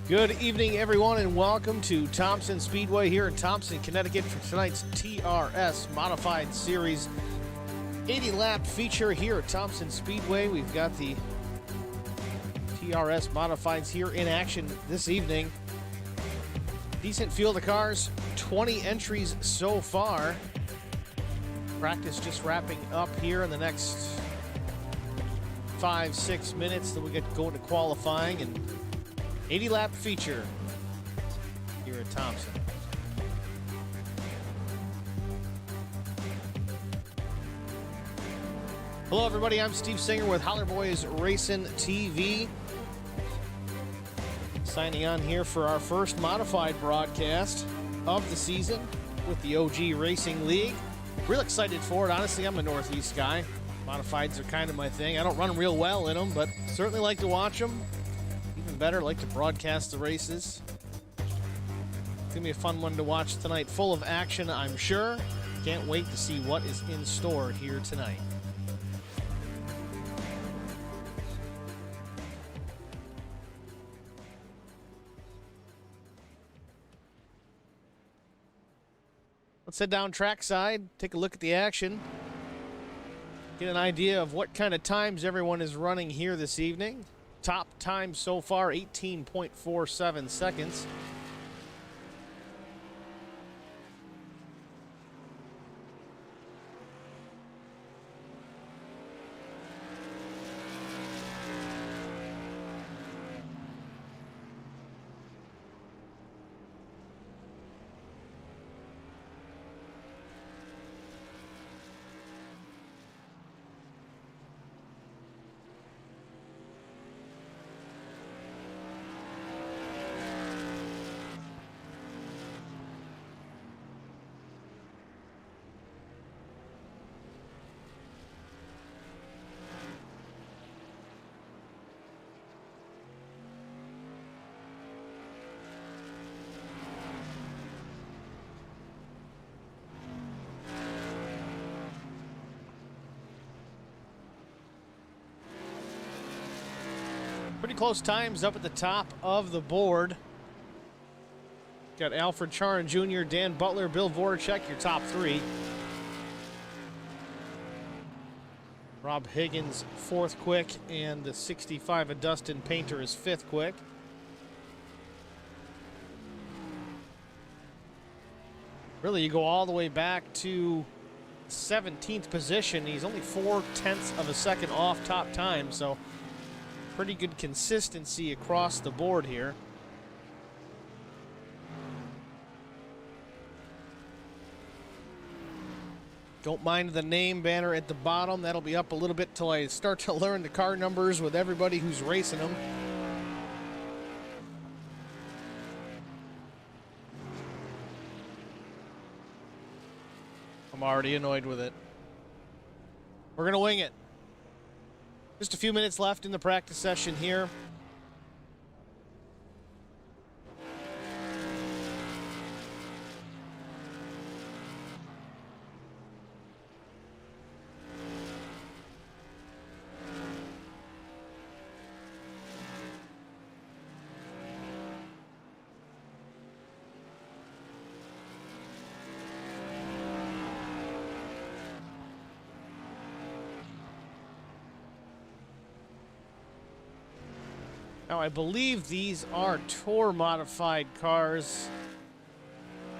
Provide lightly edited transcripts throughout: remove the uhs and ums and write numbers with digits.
Good evening, everyone, and welcome to Thompson Speedway here in Thompson, Connecticut for tonight's TRS Modified Series 80-lap feature here at Thompson Speedway. We've got the TRS Modifieds here in action this evening. Decent field of cars, 20 entries so far. Practice just wrapping up here in the next 5-6 minutes. Then we get going to qualifying and 80-lap feature here at Thompson. Hello, everybody. I'm Steve Singer with Holler Boys Racing TV. Signing on here for our first modified broadcast of the season with the OG Racing League. Real excited for it. Honestly, I'm a Northeast guy. Modifieds are kind of my thing. I don't run real well in them, but certainly like to watch them. Even better, like to broadcast the races. It's going to be a fun one to watch tonight. Full of action, I'm sure. Can't wait to see what is in store here tonight. Let's head down trackside, take a look at the action, get an idea of what kind of times everyone is running here this evening. Top time so far, 18.47 seconds. Pretty close times up at the top of the board. Got Alfred Charin Jr., Dan Butler, Bill Voracek, your top three. Rob Higgins, fourth quick, and the 65 of Dustin Painter is fifth quick. Really, you go all the way back to 17th position. He's only 0.4 of a second off top time, so pretty good consistency across the board here. Don't mind the name banner at the bottom. That'll be up a little bit till I start to learn the car numbers with everybody who's racing them. I'm already annoyed with it. We're gonna wing it. Just a few minutes left in the practice session here. Now, I believe these are Tour modified cars.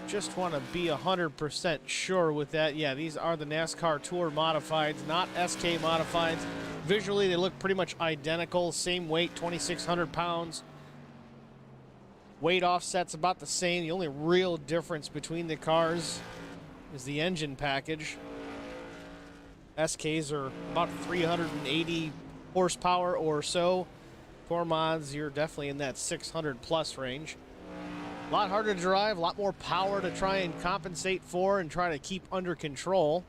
Just want to be 100% sure with that. Yeah, these are the NASCAR Tour modifieds, not SK modifieds. Visually, they look pretty much identical. Same weight, 2,600 pounds. Weight offset's about the same. The only real difference between the cars is the engine package. SKs are about 380 horsepower or so. Tour mods, you're definitely in that 600 plus range. A lot harder to drive, a lot more power to try and compensate for and try to keep under control.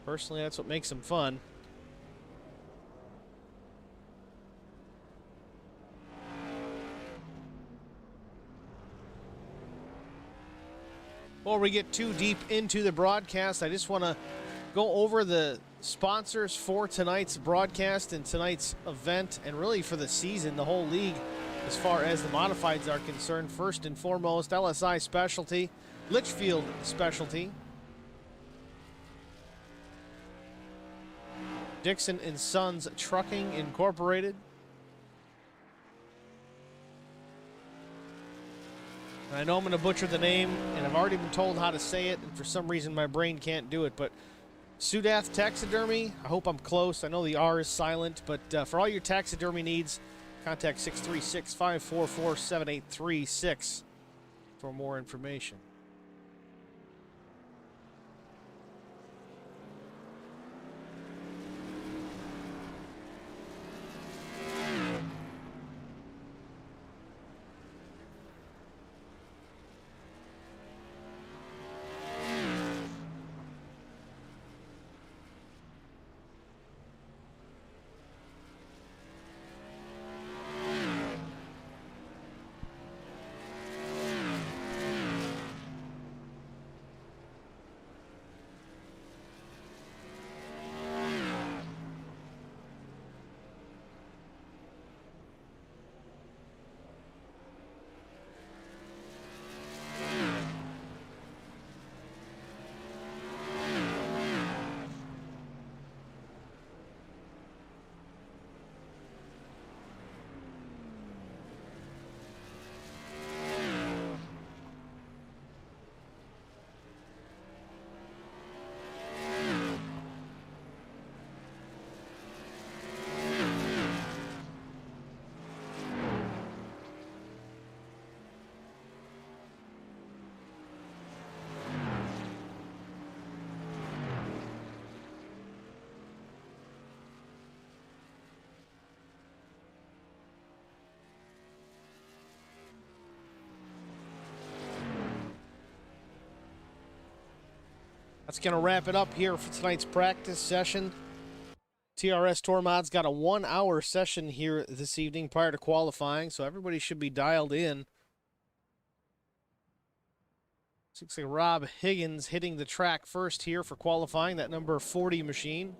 Personally, that's what makes them fun. Before we get too deep into the broadcast, I just want to go over the sponsors for tonight's broadcast and tonight's event, and really for the season, the whole league. as far as the modifieds are concerned. First and foremost, LSI Specialty, Litchfield Specialty, Dixon and Sons Trucking Incorporated, and I know I'm going to butcher the name, and I've already been told how to say it, and for some reason my brain can't do it, but Sudath Taxidermy. I hope I'm close. I know the R is silent, but for all your taxidermy needs, contact 636-544-7836 for more information. That's going to wrap it up here for tonight's practice session. TRS Tour Mods got a 1-hour session here this evening prior to qualifying, so everybody should be dialed in. Looks like Rob Higgins hitting the track first here for qualifying, that number 40 machine.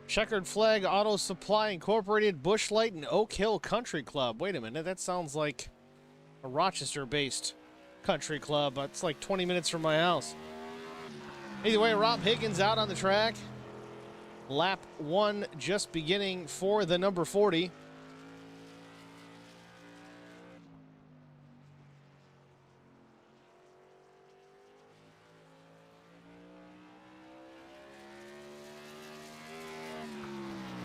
Checkered Flag Auto Supply Incorporated, Busch Light, and Oak Hill Country Club. Wait a minute, that sounds like a Rochester-based country club. It's like 20 minutes from my house. Either way, Rob Higgins out on the track. Lap 1 just beginning for the number 40.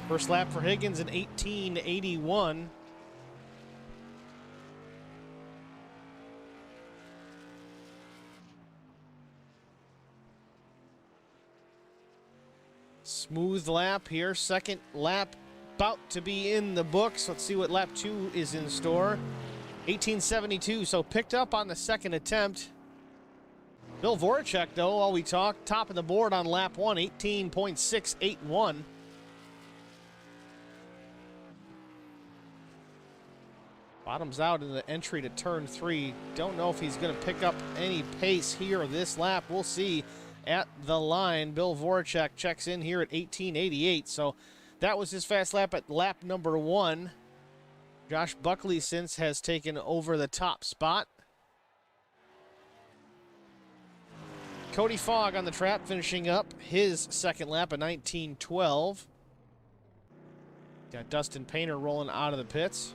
First lap for Higgins in 1881. Smooth lap here. Second lap about to be in the books. Let's see what lap 2 is in store. 1872, so picked up on the second attempt. Bill Voracek, though, while we talk, top of the board on lap 1, 18.681. Bottoms out in the entry to turn 3. Don't know if he's going to pick up any pace here this lap. We'll see at the line. Bill Voracek checks in here at 1888. So that was his fast lap at lap number 1. Josh Buckley since has taken over the top spot. Cody Fogg on the trap finishing up his second lap at 1912. Got Dustin Painter rolling out of the pits.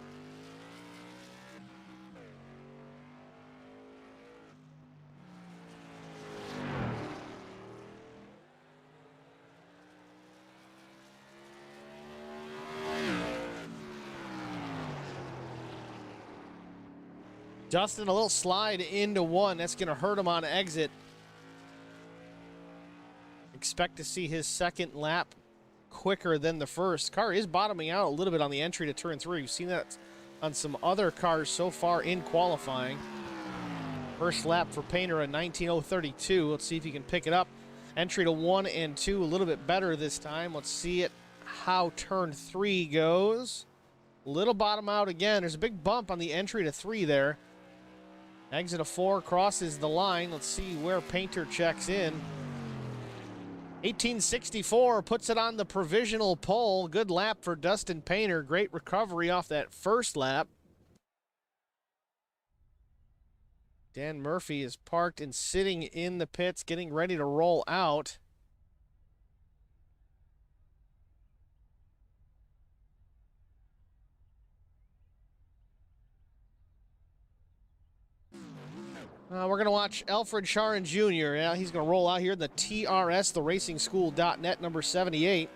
Dustin, a little slide into 1. That's going to hurt him on exit. Expect to see his second lap quicker than the first. Car is bottoming out a little bit on the entry to turn 3. We've seen that on some other cars so far in qualifying. First lap for Painter at 19:032. Let's see if he can pick it up. Entry to 1 and 2 a little bit better this time. Let's see how turn 3 goes. Little bottom out again. There's a big bump on the entry to 3 there. Exit of 4 crosses the line. Let's see where Painter checks in. 1864 puts it on the provisional pole. Good lap for Dustin Painter. Great recovery off that first lap. Dan Murphy is parked and sitting in the pits, getting ready to roll out. We're going to watch Alfred Sharon Jr. Yeah, he's going to roll out here in the TRS, the RacingSchool.net, number 78.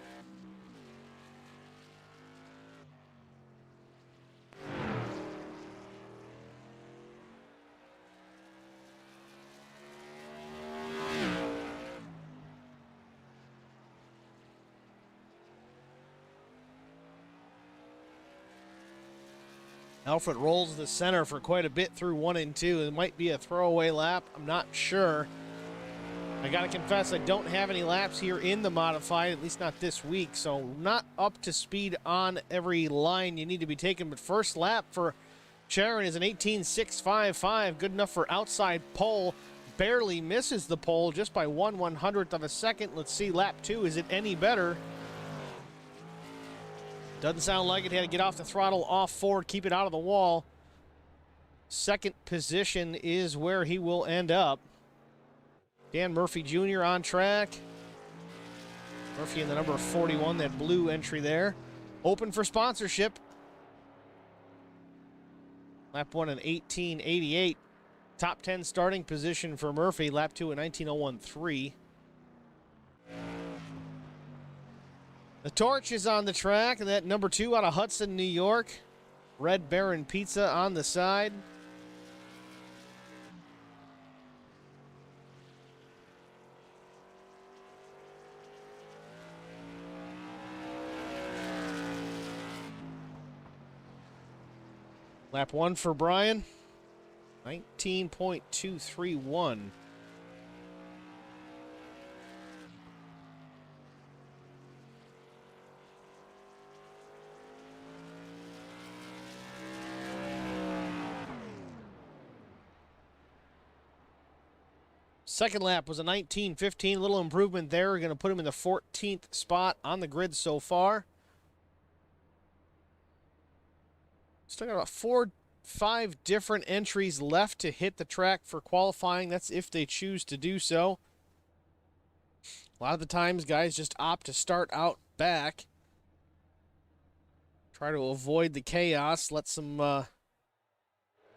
Alfred rolls the center for quite a bit through 1 and 2. It might be a throwaway lap. I'm not sure. I got to confess, I don't have any laps here in the modified, at least not this week, so not up to speed on every line you need to be taken. But first lap for Sharon is an 18.655, good enough for outside pole. Barely misses the pole just by 1/100th of a second. Let's see lap 2. Is it any better? Doesn't sound like it. Had to get off the throttle, off forward, keep it out of the wall. Second position is where he will end up. Dan Murphy Jr. on track. Murphy in the number 41, that blue entry there. Open for sponsorship. Lap 1 in 18.88. Top 10 starting position for Murphy. Lap 2 in 19.013. The Torch is on the track, and that number 2 out of Hudson, New York. Red Baron Pizza on the side. Lap 1 for Brian, 19.231. Second lap was a 19.15, a little improvement there. We're going to put him in the 14th spot on the grid so far. Still got about 4-5 different entries left to hit the track for qualifying. That's if they choose to do so. A lot of the times, guys just opt to start out back. Try to avoid the chaos. Let some of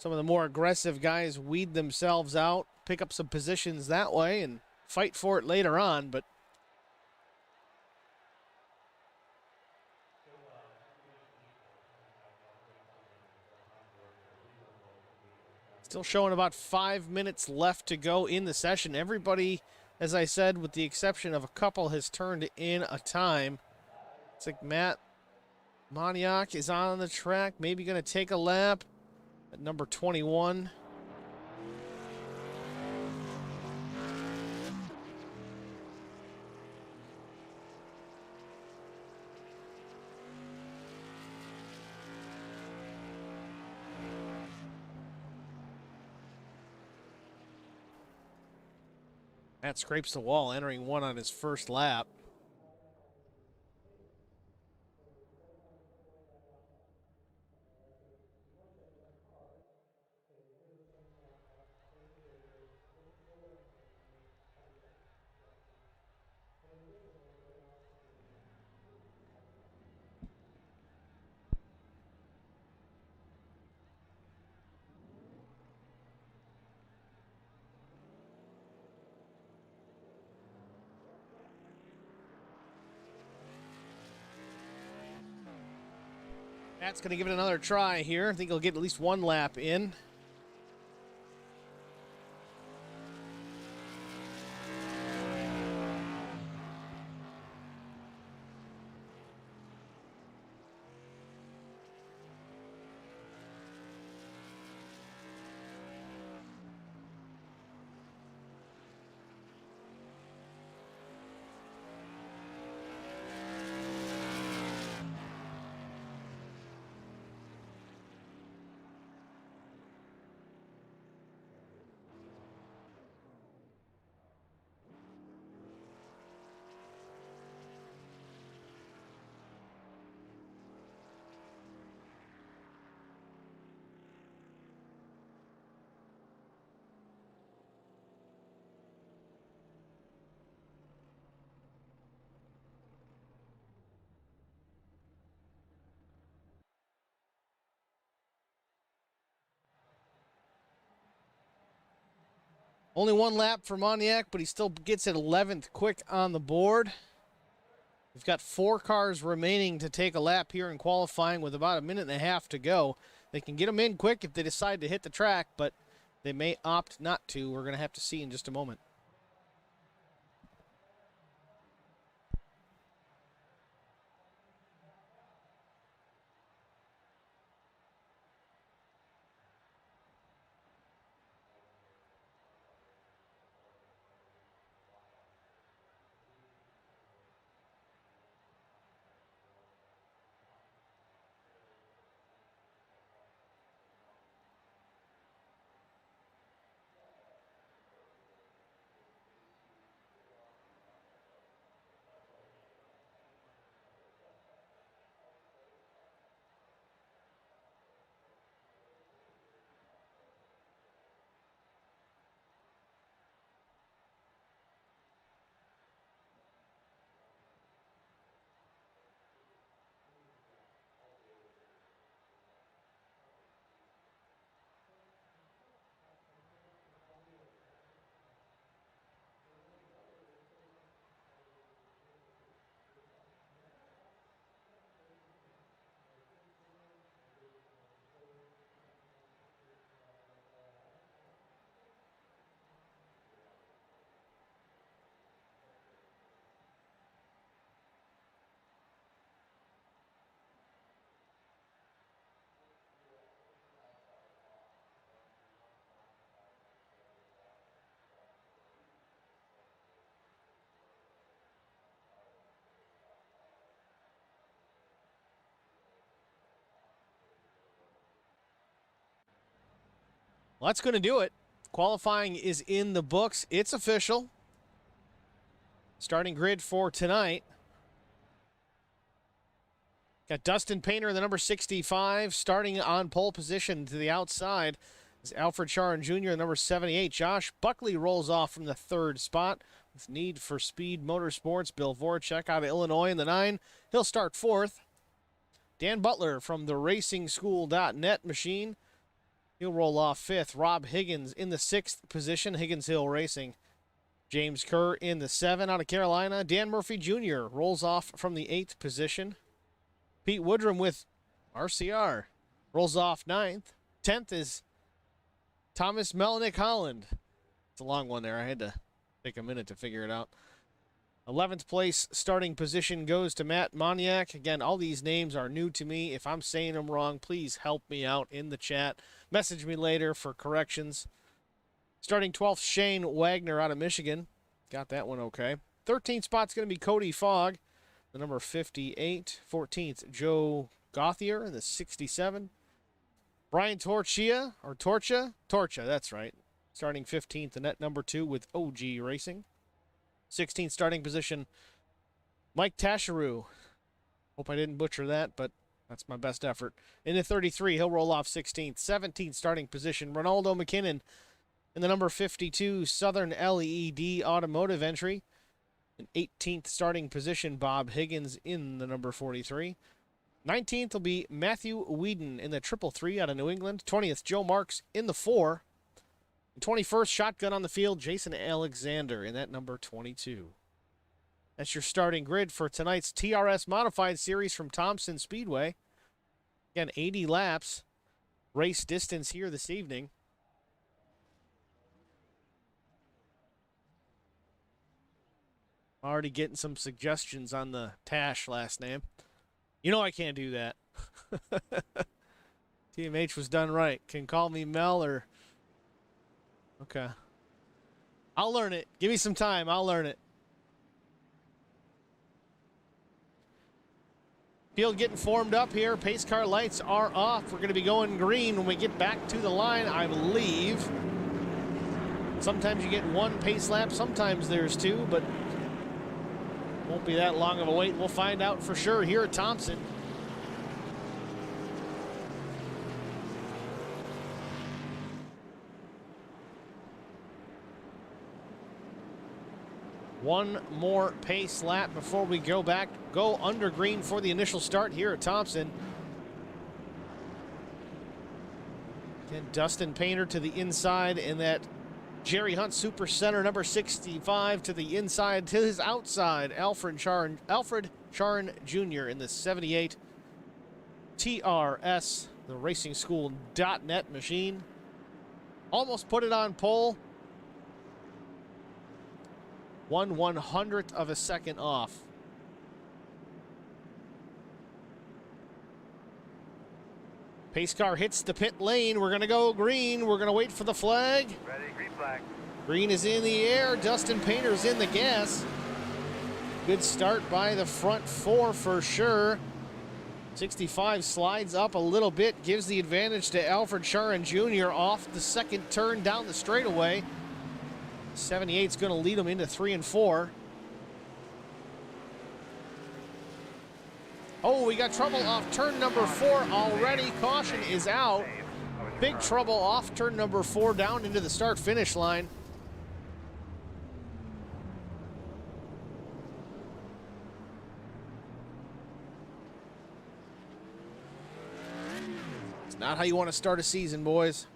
the more aggressive guys weed themselves out, pick up some positions that way, and fight for it later on. But still showing about 5 minutes left to go in the session. Everybody, as I said, with the exception of a couple, has turned in a time. It's like Matt Moniak is on the track, maybe going to take a lap at number 21. Matt scrapes the wall, entering 1 on his first lap. Matt's going to give it another try here. I think he'll get at least 1 lap in. Only one lap for Moniak, but he still gets it 11th quick on the board. We've got 4 cars remaining to take a lap here in qualifying with about a minute and a half to go. They can get them in quick if they decide to hit the track, but they may opt not to. We're going to have to see in just a moment. Well, that's going to do it. Qualifying is in the books. It's official. Starting grid for tonight. Got Dustin Painter, the number 65, starting on pole position to the outside. Is Alfred Charon Jr., number 78. Josh Buckley rolls off from the 3rd spot with Need for Speed Motorsports. Bill Voracek out of Illinois in the 9. He'll start 4th. Dan Butler from the RacingSchool.net machine. He'll roll off 5th. Rob Higgins in the 6th position. Higgins Hill Racing. James Kerr in the 7 out of Carolina. Dan Murphy Jr. rolls off from the 8th position. Pete Woodrum with RCR rolls off 9th. 10th is Thomas Melnick Holland. It's a long one there. I had to take a minute to figure it out. 11th place starting position goes to Matt Moniak. Again, all these names are new to me. If I'm saying them wrong, please help me out in the chat. Message me later for corrections. Starting 12th, Shane Wagner out of Michigan. Got that one okay. 13th spot's going to be Cody Fogg, the number 58. 14th, Joe Gauthier in the 67. Brian Torchia, that's right. Starting 15th, the net number 2 with OG Racing. 16th starting position, Mike Tasharu. Hope I didn't butcher that, but that's my best effort. In the 33, he'll roll off 16th. 17th starting position, Ronaldo McKinnon in the number 52 Southern LED Automotive entry. In 18th starting position, Bob Higgins in the number 43. 19th will be Matthew Whedon in the 333 out of New England. 20th, Joe Marks in the 4. 21st, shotgun on the field, Jason Alexander in that number 22. That's your starting grid for tonight's TRS Modified Series from Thompson Speedway. Again, 80 laps, race distance here this evening. Already getting some suggestions on the Tash last name. You know I can't do that. TMH was done right. Can call me Mel or... Okay. I'll learn it. Give me some time. I'll learn it. Field getting formed up here. Pace car lights are off. We're going to be going green when we get back to the line, I believe. Sometimes you get one pace lap. Sometimes there's two, but won't be that long of a wait. We'll find out for sure here at Thompson. One more pace lap before we go under green for the initial start here at Thompson. Again, Dustin Painter to the inside in that Jerry Hunt, Super Center, number 65 to the inside, to his outside. Alfred Charon Jr. in the 78 TRS, the RacingSchool.net machine. Almost put it on pole. 1/100th of a second off. Pace car hits the pit lane. We're going to go green. We're going to wait for the flag. Ready, green flag. Green is in the air. Dustin Painter's in the gas. Good start by the front four for sure. 65 slides up a little bit, gives the advantage to Alfred Charon Jr. off the second turn down the straightaway. 78's going to lead him into 3 and 4. Oh, we got trouble off turn number 4 already. Caution is out. Big trouble off turn number 4 down into the start-finish line. It's not how you want to start a season, boys.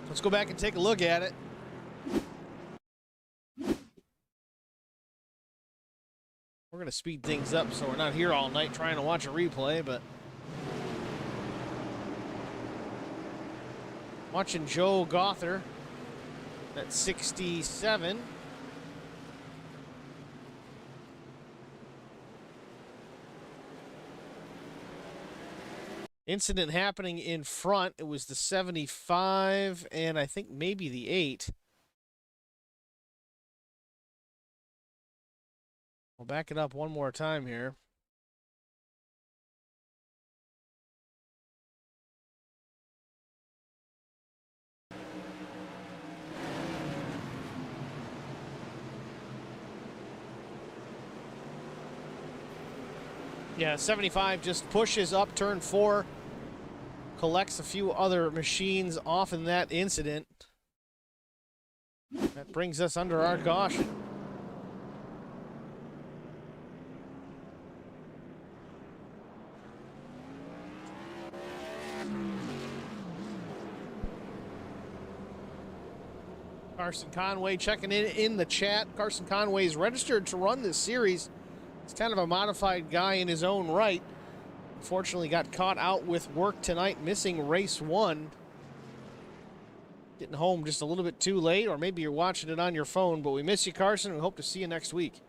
Let's go back and take a look at it. We're going to speed things up so we're not here all night trying to watch a replay, but watching Joe Gother at 67. Incident happening in front. It was the 75 and I think maybe the 8. We'll back it up one more time here. Yeah, 75 just pushes up turn 4, collects a few other machines off in that incident. That brings us under our caution. Carson Conway checking in the chat. Carson Conway is registered to run this series. He's kind of a modified guy in his own right. Unfortunately got caught out with work tonight, missing race 1. Getting home just a little bit too late, or maybe you're watching it on your phone, but we miss you, Carson, and we hope to see you next week.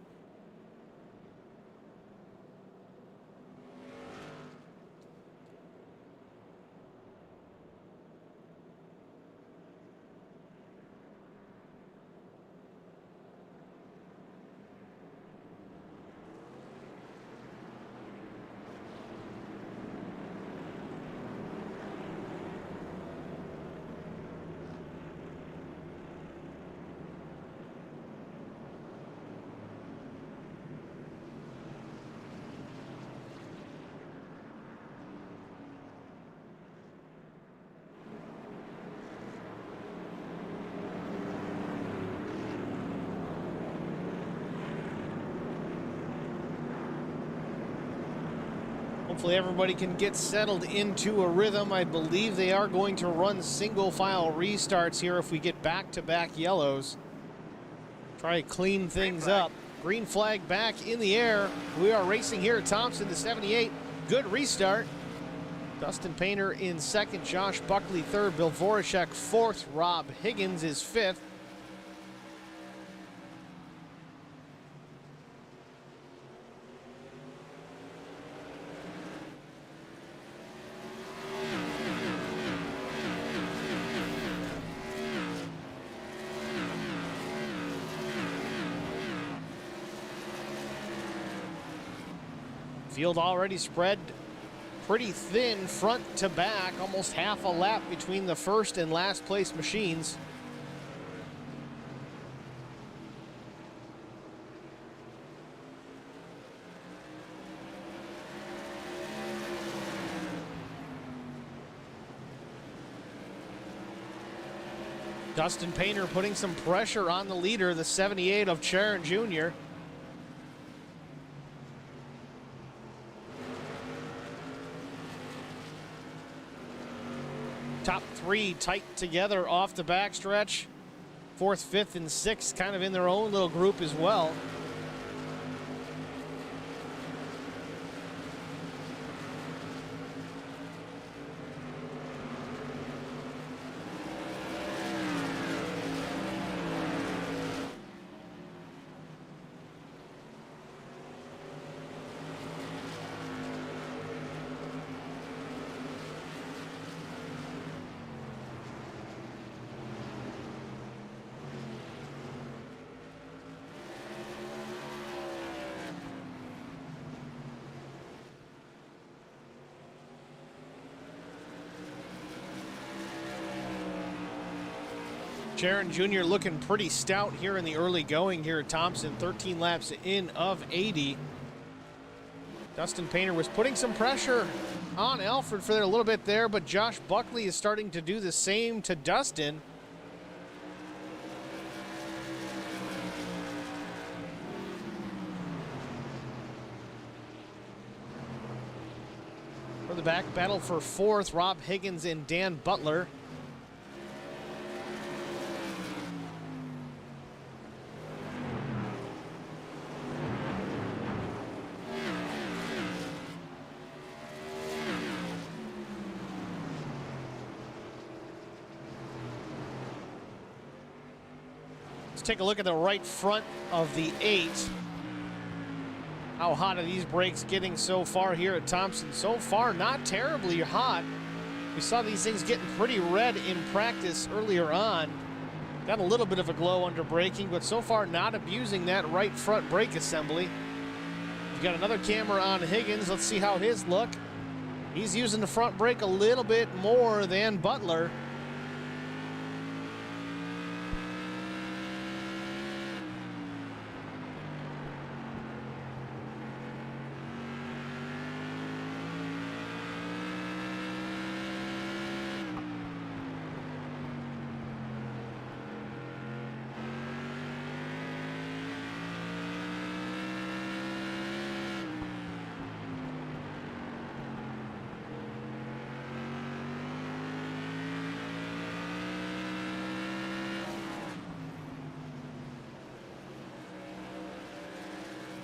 Hopefully everybody can get settled into a rhythm. I believe they are going to run single file restarts here if we get back-to-back yellows. Try to clean things up. Green flag back in the air. We are racing here at Thompson, the 78. Good restart. Dustin Painter in second, Josh Buckley third, Bill Voracek fourth, Rob Higgins is fifth. Field already spread pretty thin front to back, almost half a lap between the first and last place machines. Dustin Painter putting some pressure on the leader, the 78 of Charon Jr. Top three tight together off the backstretch. Fourth, fifth, and sixth kind of in their own little group as well. Sharon Jr. looking pretty stout here in the early going here at Thompson. 13 laps in of 80. Dustin Painter was putting some pressure on Alfred for a little bit there, but Josh Buckley is starting to do the same to Dustin. For the back battle for fourth, Rob Higgins and Dan Butler. Take a look at the right front of the 8. How hot are these brakes getting so far here at Thompson? So far, not terribly hot. We saw these things getting pretty red in practice earlier on. Got a little bit of a glow under braking, but so far not abusing that right front brake assembly. We've got another camera on Higgins. Let's see how his look. He's using the front brake a little bit more than Butler.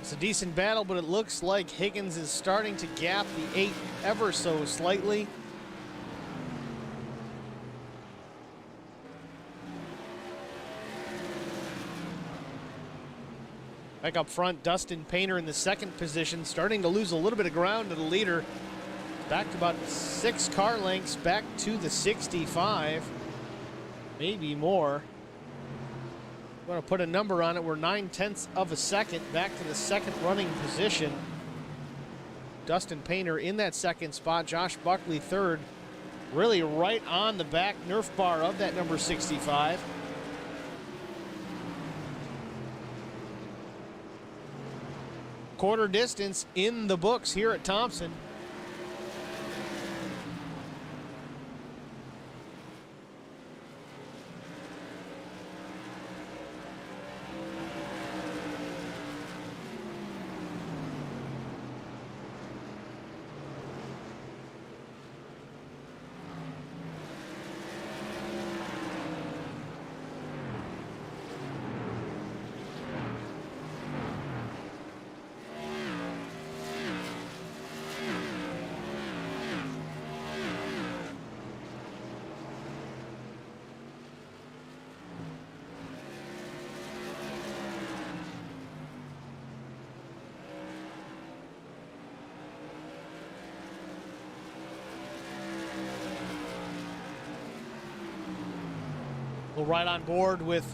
It's a decent battle, but it looks like Higgins is starting to gap the 8 ever so slightly. Back up front, Dustin Painter in the second position, starting to lose a little bit of ground to the leader. Back to about 6 car lengths, back to the 65, maybe more. I'm going to put a number on it. We're 9/10 of a second back to the second running position. Dustin Painter in that second spot. Josh Buckley third. Really right on the back Nerf bar of that number 65. Quarter distance in the books here at Thompson. Right on board with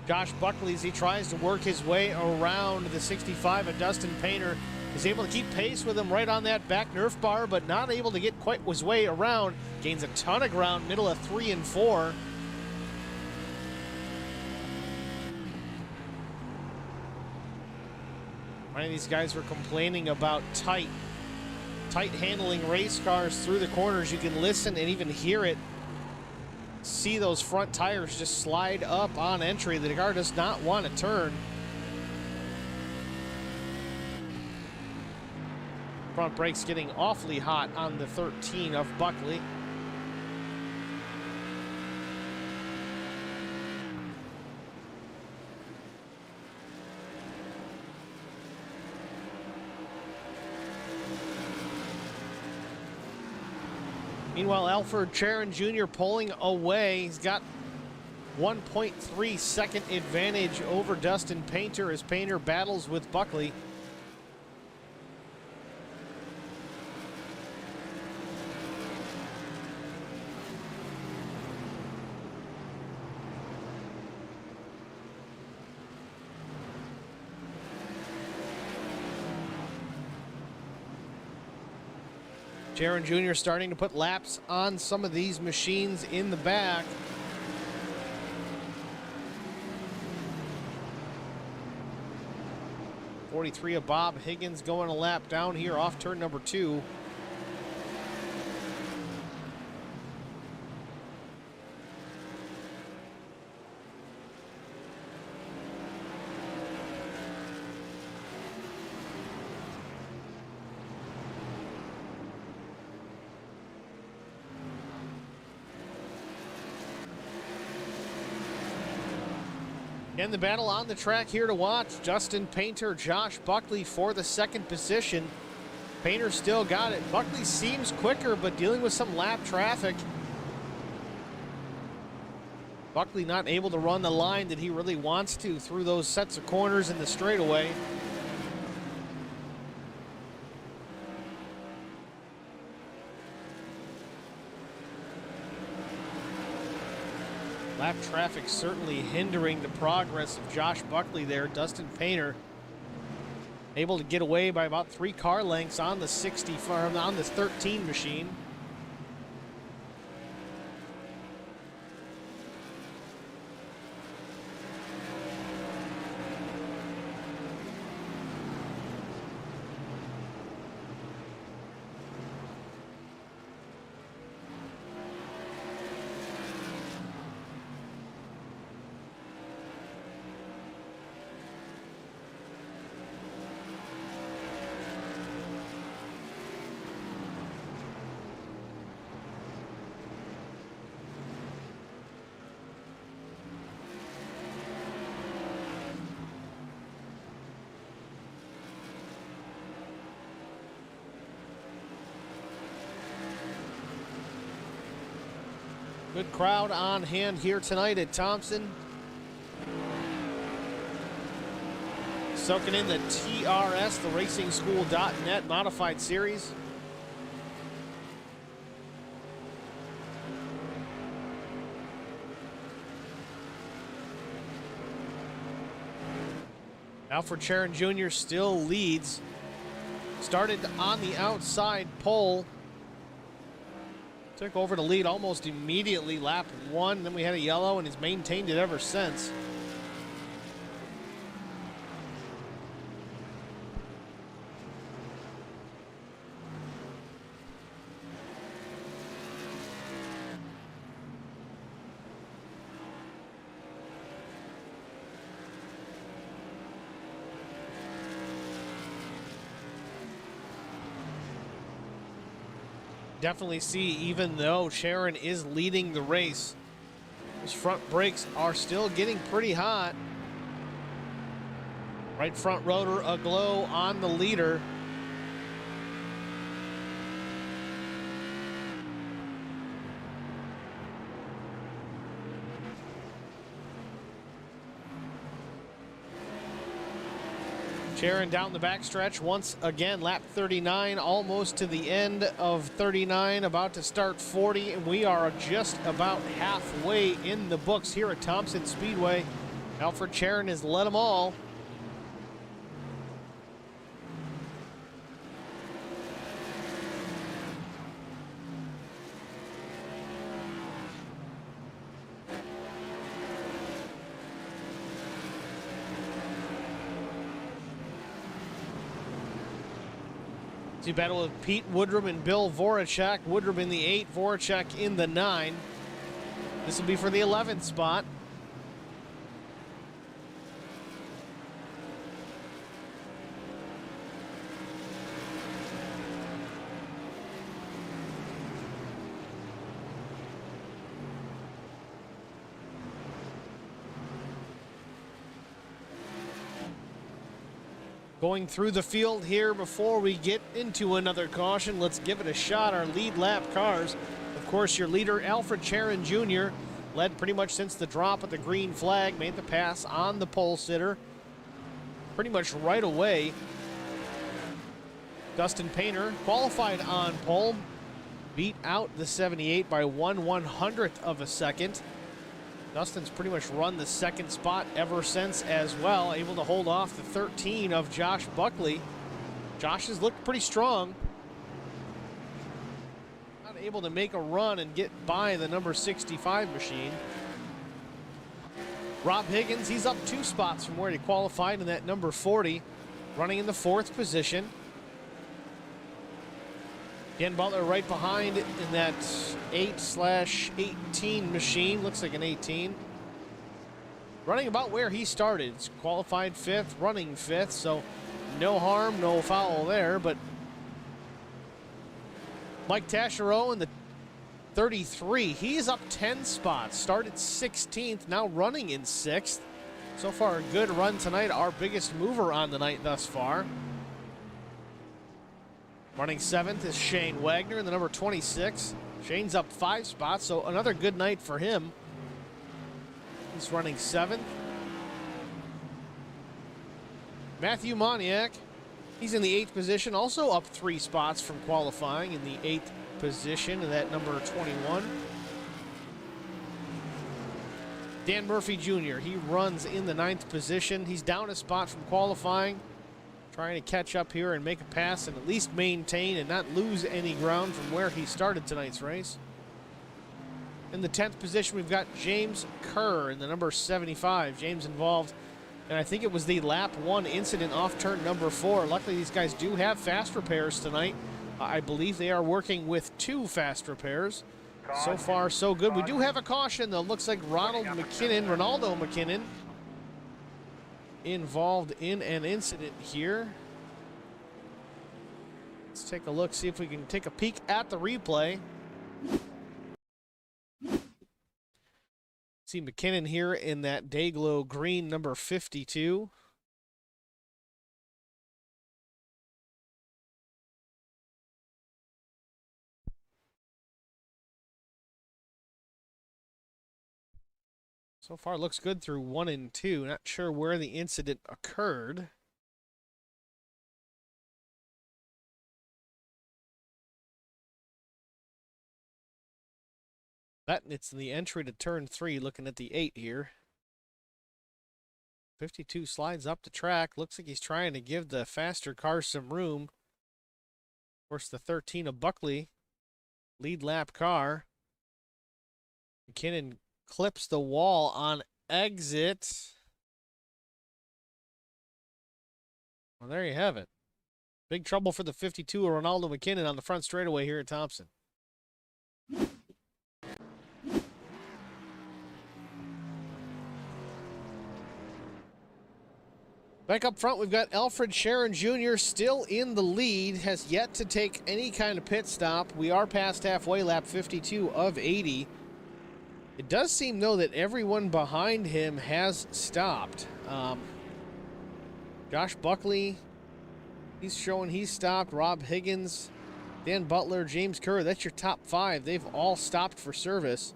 Josh Buckley as he tries to work his way around the 65, and Dustin Painter is able to keep pace with him right on that back Nerf bar, but not able to get quite his way around. Gains a ton of ground, middle of 3 and 4. Many of these guys were complaining about tight handling race cars through the corners. You can listen and even hear it. See those front tires just slide up on entry. The car does not want to turn. Front brakes getting awfully hot on the 13 of Buckley. Meanwhile, Alfred Charon Jr. pulling away. He's got 1.3 second advantage over Dustin Painter as Painter battles with Buckley. Charon Jr. starting to put laps on some of these machines in the back. '43 of Bob Higgins going a lap down here off turn number 2. And the battle on the track here to watch. Justin Painter, Josh Buckley for the second position. Painter still got it. Buckley seems quicker, but dealing with some lap traffic. Buckley not able to run the line that he really wants to through those sets of corners in the straightaway. Lap traffic certainly hindering the progress of Josh Buckley there. Dustin Painter able to get away by about 3 car lengths on the 13 machine. Good crowd on hand here tonight at Thompson. Soaking in the TRS, the RacingSchool.net modified series. Alfred Charon Jr. still leads. Started on the outside pole. Took over the lead almost immediately, lap 1. Then we had a yellow, and has maintained it ever since. Definitely see, even though Charon is leading the race, his front brakes are still getting pretty hot. Right front rotor aglow on the leader. Charon down the backstretch once again, lap 39, almost to the end of 39, about to start 40, and we are just about halfway in the books here at Thompson Speedway. Alfred Charon has led them all. To battle with Pete Woodrum and Bill Voracek. Woodrum in the 8, Voracek in the 9. This will be for the 11th spot. Going through the field here before we get into another caution. Let's give it a shot. Our lead lap cars course, your leader, Alfred Charon Jr., led pretty much since the drop of the green flag, made the pass on the pole sitter pretty much right away. Dustin Painter qualified on pole, beat out the 78 by 1/100th of a second. Dustin's pretty much run the second spot ever since as well, able to hold off the 13 of Josh Buckley. Josh has looked pretty strong. Not able to make a run and get by the number 65 machine. Rob Higgins, he's up 2 spots from where he qualified in that number 40, running in the 4th position. Dan Butler right behind in that 8/18 machine. Looks like an 18. Running about where he started. It's qualified 5th, running 5th, so no harm, no foul there. But Mike Taschereau in the 33, he's up 10 spots. Started 16th, now running in 6th. So far, a good run tonight. Our biggest mover on the night thus far. Running 7th is Shane Wagner in the number 26. Shane's up 5 spots, so another good night for him. He's running 7th. Matthew Moniak, he's in the 8th position, also up 3 spots from qualifying in the 8th position in that number 21. Dan Murphy Jr., he runs in the 9th position. He's down a spot from qualifying. Trying to catch up here and make a pass and at least maintain and not lose any ground from where he started tonight's race. In the 10th position, we've got James Kerr in the number 75. James involved, and I think it was the lap 1 incident off turn number 4. Luckily, these guys do have fast repairs tonight. I believe they are working with 2 fast repairs. So far, so good. We do have a caution, though. Looks like Ronaldo McKinnon, involved in an incident here. Let's take a look, see if we can take a peek at the replay. See McKinnon here in that Dayglow green number 52. So far, looks good through 1 and 2. Not sure where the incident occurred. It's the entry to turn 3, looking at the 8 here. 52 slides up the track. Looks like he's trying to give the faster car some room. Of course, the 13 of Buckley, lead lap car. McKinnon clips the wall on exit. Well, there you have it. Big trouble for the 52 of Ronaldo McKinnon on the front straightaway here at Thompson. Back up front, we've got Alfred Charon Jr. still in the lead, has yet to take any kind of pit stop. We are past halfway, lap 52 of 80. It does seem, though, that everyone behind him has stopped. Josh Buckley, he's showing he's stopped. Rob Higgins, Dan Butler, James Kerr, that's your top 5. They've all stopped for service.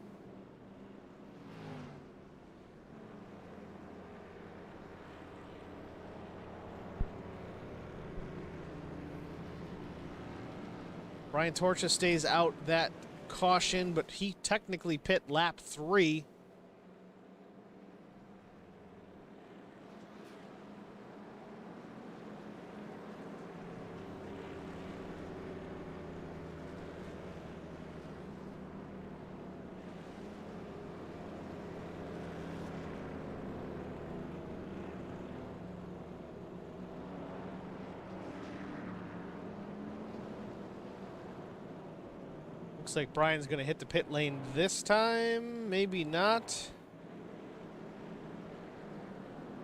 Brian Torcha stays out that caution, but he technically pit lap 3. Looks like Brian's going to hit the pit lane this time. Maybe not.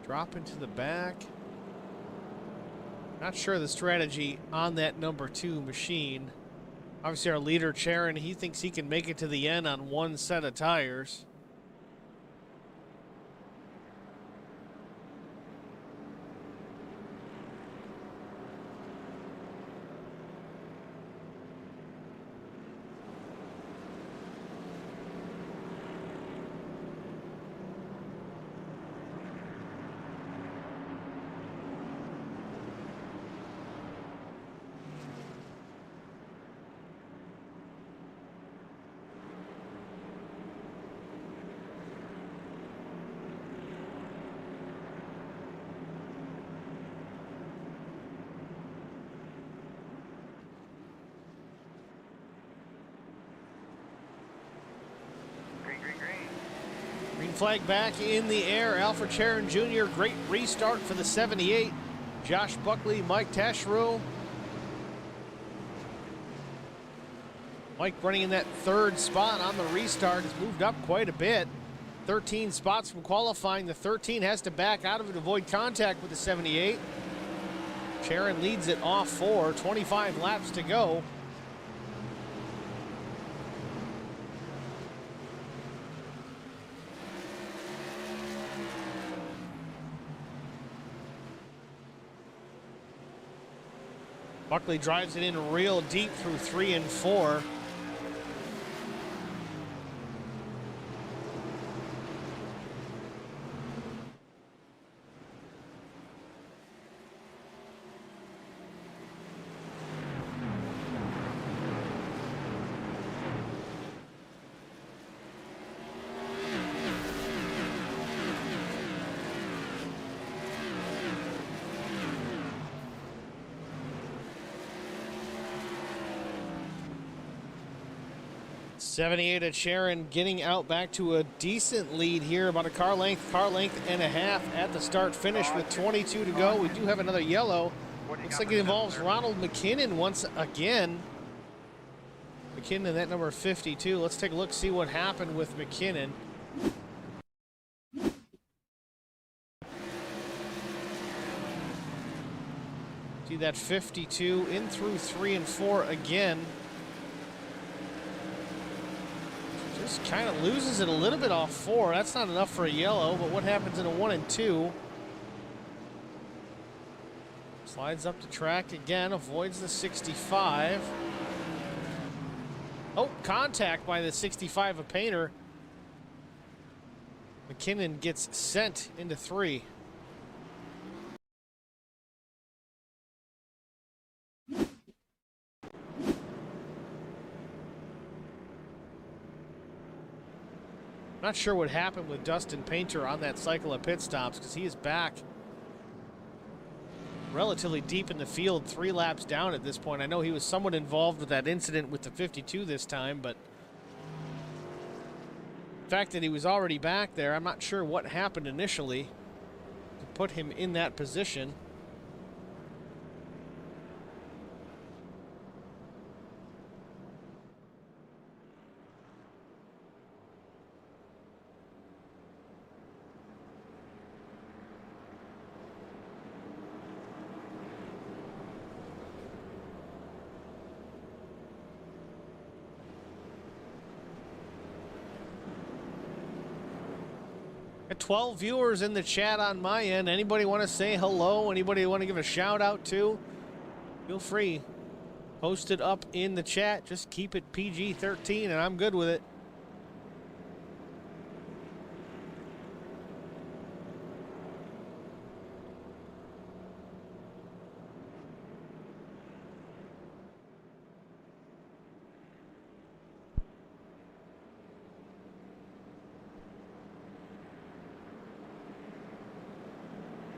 Drop into the back. Not sure the strategy on that number 2 machine. Obviously, our leader, Charon, he thinks he can make it to the end on 1 set of tires. flag back in the air. Alfred Sharon Jr., great restart for the 78. Josh Buckley, Mike Taschereau. Mike running in that third spot on the restart has moved up quite a bit. 13 spots from qualifying. The 13 has to back out of it to avoid contact with the 78. Sharon leads it off 4, 25 laps to go. Buckley drives it in real deep through 3 and 4. '78 at Sharon getting out back to a decent lead here, about a car length and a half at the start finish with 22 to go. We do have another yellow. Looks like it involves Ronald McKinnon once again. McKinnon, that number 52. Let's take a look, see what happened with McKinnon. See that 52 in through 3 and 4 again. Just kind of loses it a little bit off 4. That's not enough for a yellow, but what happens in a 1 and 2? Slides up the track again, avoids the 65. Oh, contact by the 65 of Painter. McKinnon gets sent into 3. Not sure what happened with Dustin Painter on that cycle of pit stops, because he is back relatively deep in the field, 3 laps down at this point. I know he was somewhat involved with that incident with the 52 this time, but the fact that he was already back there, I'm not sure what happened initially to put him in that position. Got 12 viewers in the chat on my end. Anybody want to say hello? Anybody want to give a shout out to? Feel free. Post it up in the chat. Just keep it PG-13 and I'm good with it.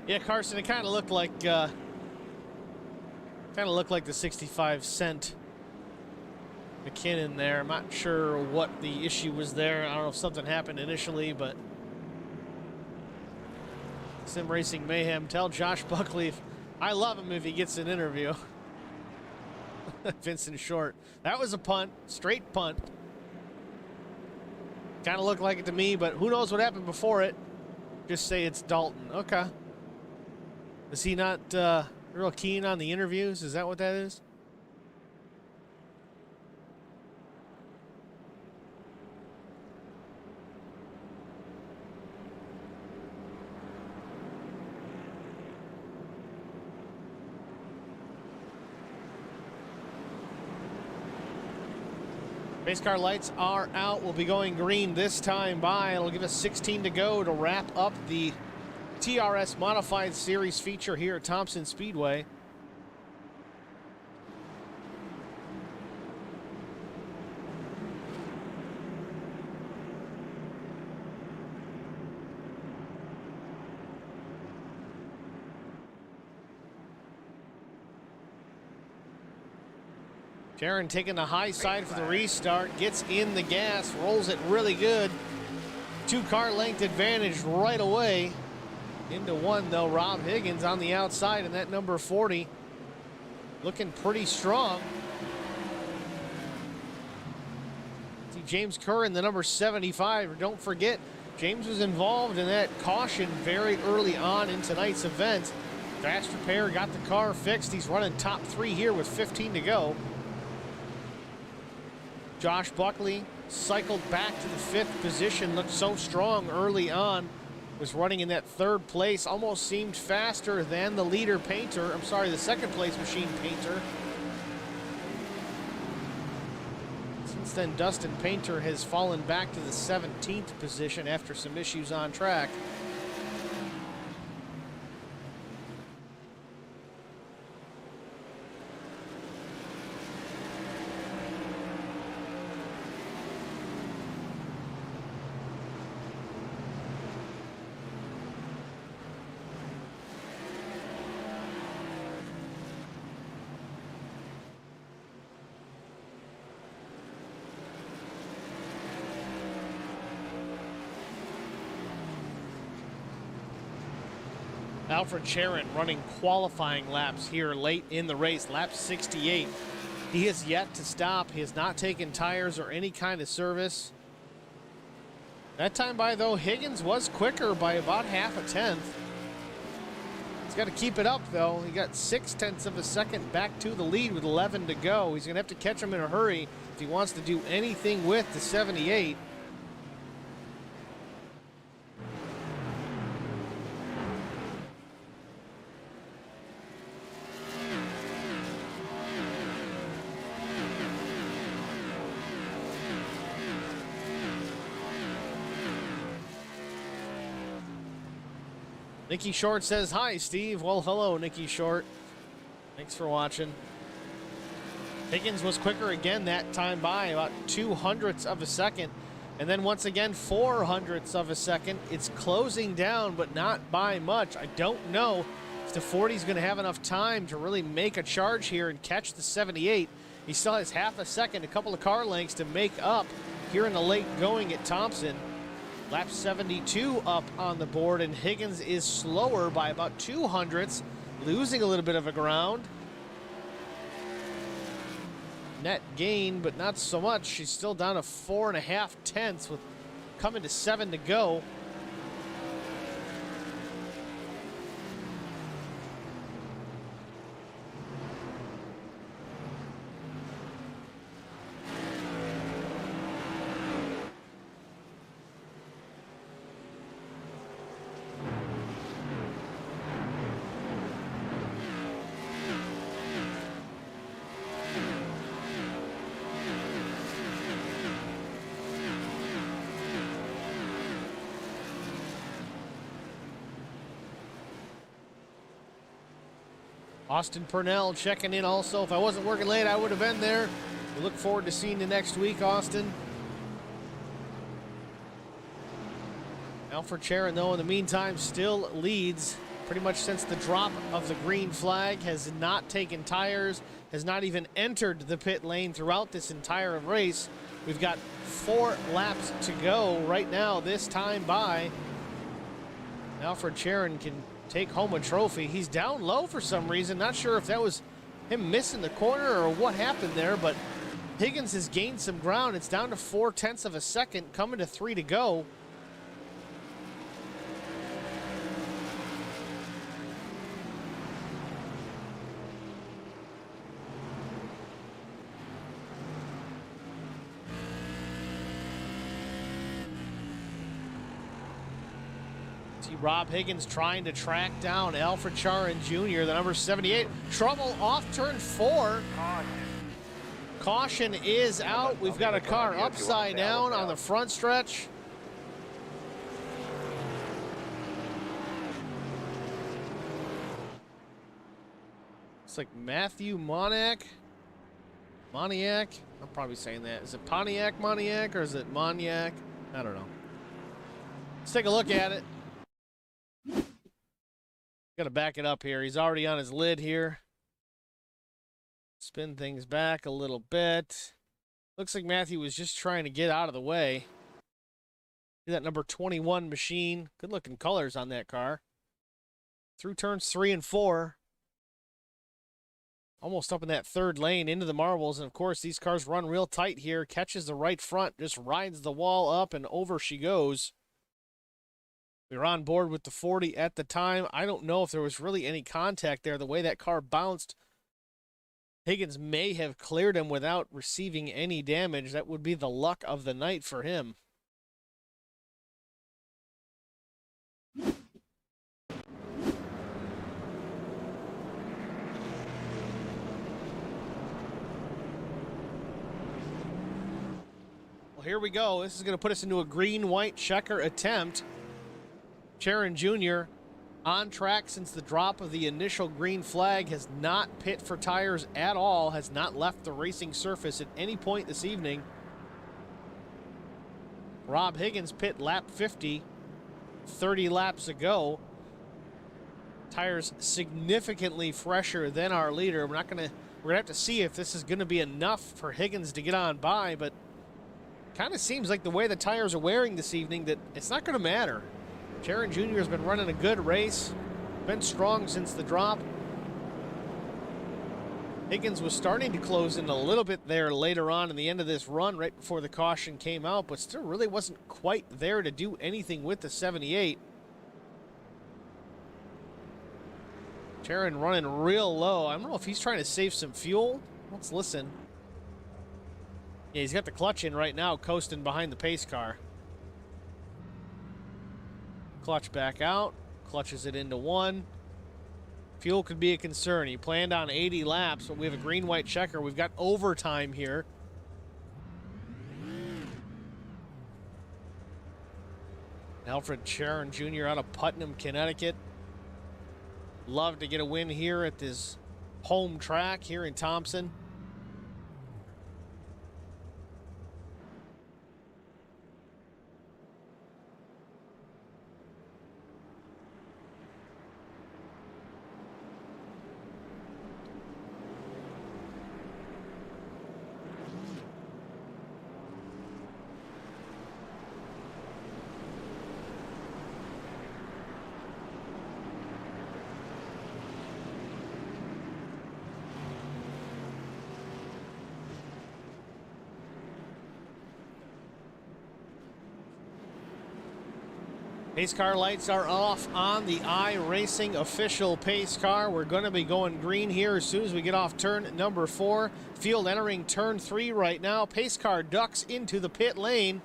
Yeah, Carson, it kind of looked like the 65 sent McKinnon there. I'm not sure what the issue was there. I don't know if something happened initially, but Sim Racing Mayhem, tell Josh Buckley I love him if he gets an interview. Vincent Short. That was a punt, straight punt. Kind of looked like it to me, but who knows what happened before it. Just say it's Dalton. Okay. Is he not real keen on the interviews? Is that what that is? Race car lights are out. We'll be going green this time by. It'll give us 16 to go to wrap up the TRS Modified Series feature here at Thompson Speedway. Sharon taking the high side for the restart, gets in the gas, rolls it really good. 2-car length advantage right away. Into one, though. Rob Higgins on the outside, and that number 40 looking pretty strong. See James Curran, the number 75. Don't forget, James was involved in that caution very early on in tonight's event. Fast repair, got the car fixed. He's running top 3 here with 15 to go. Josh Buckley cycled back to the 5th position, looked so strong early on. Was running in that 3rd place, almost seemed faster than the leader Painter. I'm sorry, the 2nd place machine Painter. Since then, Dustin Painter has fallen back to the 17th position after some issues on track. Alfred Charon running qualifying laps here late in the race, lap 68. He has yet to stop. He has not taken tires or any kind of service. That time by, though, Higgins was quicker by about half a tenth. He's got to keep it up, though. He got 0.6 of a second back to the lead with 11 to go. He's going to have to catch him in a hurry if he wants to do anything with the 78. Nikki Short says, hi, Steve. Well, hello, Nikki Short. Thanks for watching. Higgins was quicker again that time by about 0.02 of a second. And then once again, 0.04 of a second. It's closing down, but not by much. I don't know if the 40 is going to have enough time to really make a charge here and catch the 78. He still has half a second, a couple of car lengths to make up here in the late going at Thompson. Lap 72 up on the board, and Higgins is slower by about 0.02, losing a little bit of a ground. Net gain, but not so much. She's still down to 4.5 tenths with coming to 7 to go. Austin Purnell checking in also. If I wasn't working late, I would have been there. We look forward to seeing you next week, Austin. Alfred Charon, though, in the meantime, still leads pretty much since the drop of the green flag. Has not taken tires, has not even entered the pit lane throughout this entire race. We've got 4 laps to go right now, this time by. Alfred Charon can take home a trophy. He's down low for some reason. Not sure if that was him missing the corner or what happened there, but Higgins has gained some ground. It's down to 0.4 of a second, coming to 3 to go. Rob Higgins trying to track down Alfred Charon Jr., the number 78. Trouble off turn 4. Caution is out. We've got a car upside down on the front stretch. It's like Matthew Moniak. I'm probably saying that. Is it Moniak, or is it Moniak? I don't know. Let's take a look at it. Got to back it up here. He's already on his lid here. Spin things back a little bit. Looks like Matthew was just trying to get out of the way. See that number 21 machine. Good looking colors on that car. Through turns 3 and 4. Almost up in that third lane into the marbles. And of course, these cars run real tight here. Catches the right front, just rides the wall up and over she goes. We were on board with the 40 at the time. I don't know if there was really any contact there. The way that car bounced, Higgins may have cleared him without receiving any damage. That would be the luck of the night for him. Well, here we go. This is going to put us into a green-white checker attempt. Sharon Jr. on track since the drop of the initial green flag, has not pit for tires at all, has not left the racing surface at any point this evening. Rob Higgins pit lap 50, 30 laps ago. Tires significantly fresher than our leader. We're gonna have to see if this is gonna be enough for Higgins to get on by, but kind of seems like the way the tires are wearing this evening that it's not gonna matter. Sharon Jr. has been running a good race, been strong since the drop. Higgins was starting to close in a little bit there later on in the end of this run, right before the caution came out, but still really wasn't quite there to do anything with the 78. Sharon running real low. I don't know if he's trying to save some fuel. Let's listen. Yeah, he's got the clutch in right now, coasting behind the pace car. Clutch back out, clutches it into 1. Fuel could be a concern. He planned on 80 laps, but we have a green-white checker. We've got overtime here. Alfred Sharon Jr. out of Putnam, Connecticut. Love to get a win here at this home track here in Thompson. Pace car lights are off on the iRacing official pace car. We're going to be going green here as soon as we get off turn number 4. Field entering turn 3 right now. Pace car ducks into the pit lane.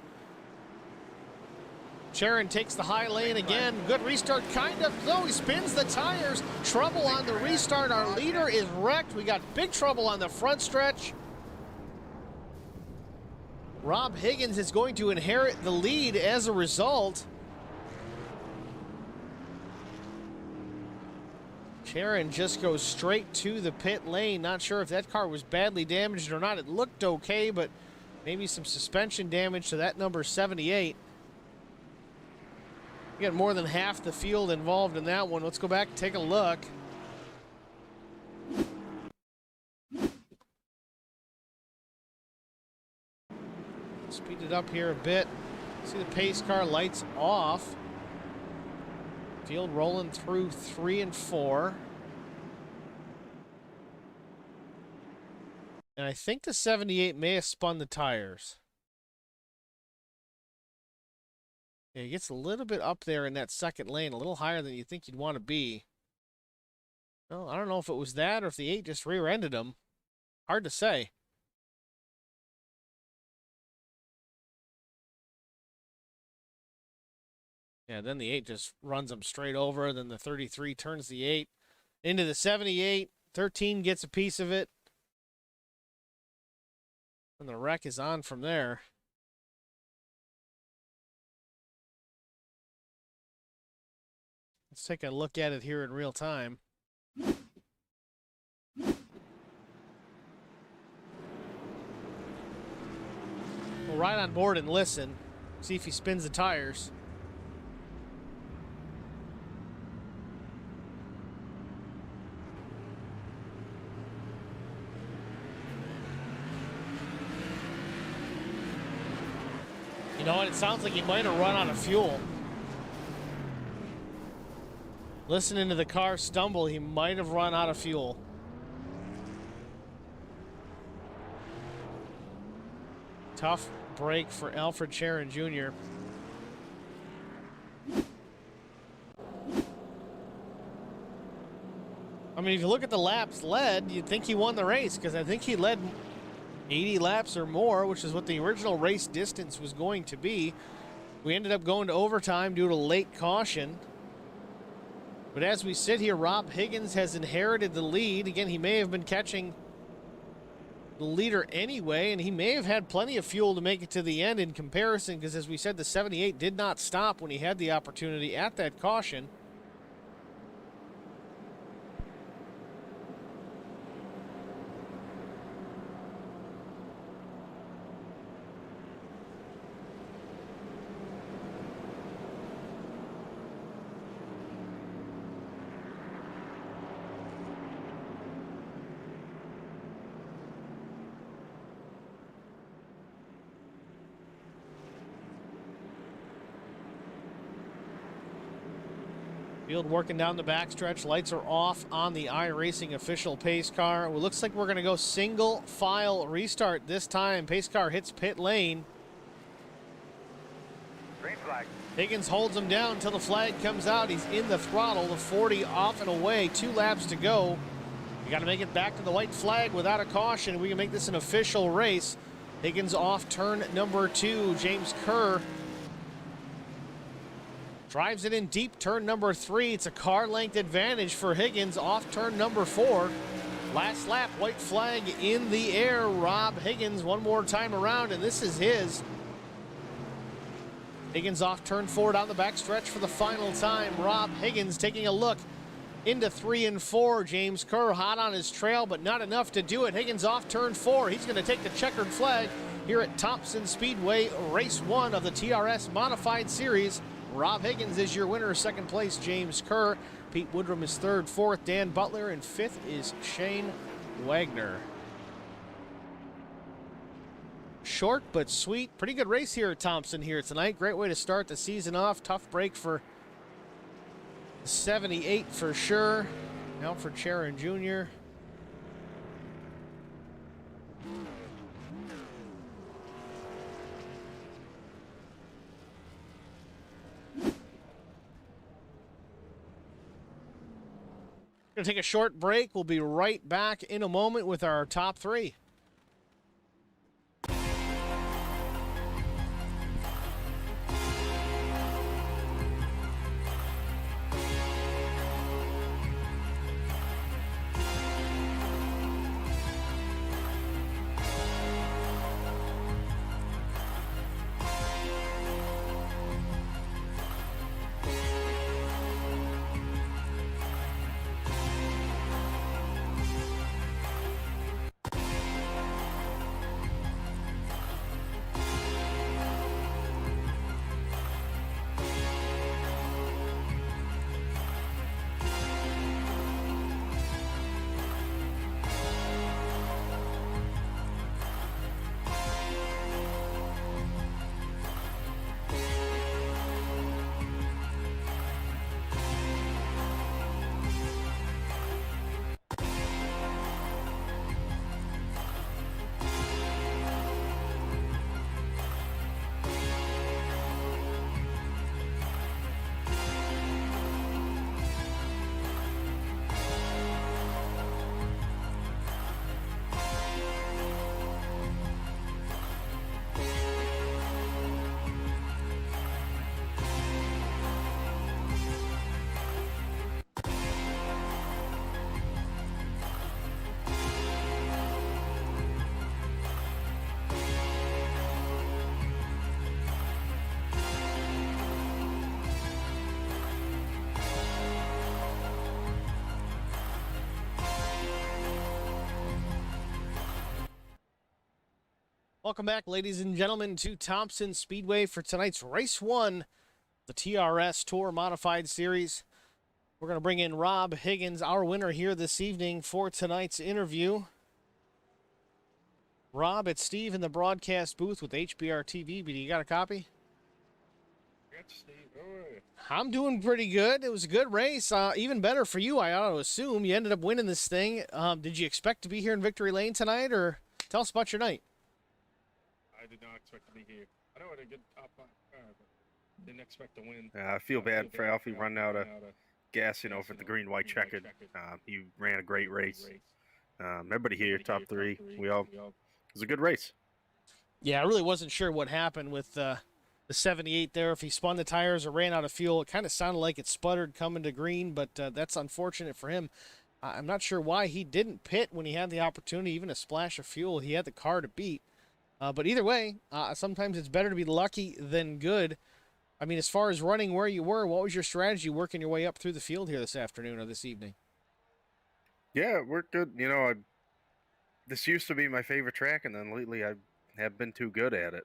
Sharon takes the high lane again. Good restart, kind of, though. He spins the tires. Trouble on the restart. Our leader is wrecked. We got big trouble on the front stretch. Rob Higgins is going to inherit the lead as a result. Sharon just goes straight to the pit lane. Not sure if that car was badly damaged or not. It looked okay, but maybe some suspension damage to that number 78. We got more than half the field involved in that one. Let's go back and take a look. Speed it up here a bit. See the pace car lights off. Field rolling through 3 and 4. And I think the 78 may have spun the tires. Yeah, he gets a little bit up there in that second lane, a little higher than you think you'd want to be. Well, I don't know if it was that or if the 8 just rear-ended him. Hard to say. Yeah, then the 8 just runs them straight over. Then the 33 turns the 8 into the 78. 13 gets a piece of it. And the wreck is on from there. Let's take a look at it here in real time. We'll ride on board and listen. See if he spins the tires. You know what? It sounds like he might have run out of fuel. Listening to the car stumble, he might have run out of fuel. Tough break for Alfred Sharon Jr. I mean, if you look at the laps led, you'd think he won the race, because I think he led 80 laps or more, which is what the original race distance was going to be. We ended up going to overtime due to late caution. But as we sit here, Rob Higgins has inherited the lead. Again, he may have been catching the leader anyway, and he may have had plenty of fuel to make it to the end in comparison, because as we said, the 78 did not stop when he had the opportunity at that caution. Field working down the backstretch. Lights are off on the iRacing official pace car. It looks like we're going to go single file restart this time. Pace car hits pit lane. Green flag. Higgins holds him down until the flag comes out. He's in the throttle. The 40 off and away. 2 laps to go. We got to make it back to the white flag without a caution. We can make this an official race. Higgins off turn number 2. James Kerr drives it in deep, turn number 3. It's a car length advantage for Higgins off turn number 4. Last lap, white flag in the air. Rob Higgins one more time around, and this is his. Higgins off turn 4 down the backstretch for the final time. Rob Higgins taking a look into 3 and 4. James Kerr hot on his trail, but not enough to do it. Higgins off turn 4. He's going to take the checkered flag here at Thompson Speedway, race 1 of the TRS Modified Series. Rob Higgins is your winner. Second place, James Kerr. Pete Woodrum is third. Fourth, Dan Butler. And fifth is Shane Wagner. Short but sweet. Pretty good race here at Thompson here tonight. Great way to start the season off. Tough break for 78 for sure. Alfred Sharon Jr. Going to take a short break. We'll be right back in a moment with our top 3. Welcome back, ladies and gentlemen, to Thompson Speedway for tonight's race 1, the TRS Tour Modified Series. We're going to bring in Rob Higgins, our winner here this evening for tonight's interview. Rob, it's Steve in the broadcast booth with HBR TV. But you got a copy? Got Steve. Oh, I'm doing pretty good. It was a good race. Even better for you, I ought to assume. You ended up winning this thing. Did you expect to be here in Victory Lane tonight, or tell us about your night? I did not expect to be here. I know I had a good top five car, but didn't expect to win. I feel bad for Alfie running out of gas, for the green-white checkered. He ran a great race. Everybody here, top three, it was a good race. Yeah, I really wasn't sure what happened with the 78 there. If he spun the tires or ran out of fuel, it kind of sounded like it sputtered coming to green, but that's unfortunate for him. I'm not sure why he didn't pit when he had the opportunity, even a splash of fuel. He had the car to beat. But either way, sometimes it's better to be lucky than good. I mean, as far as running where you were, what was your strategy working your way up through the field here this afternoon or this evening? Yeah, it worked good. This used to be my favorite track, and then lately I have been too good at it.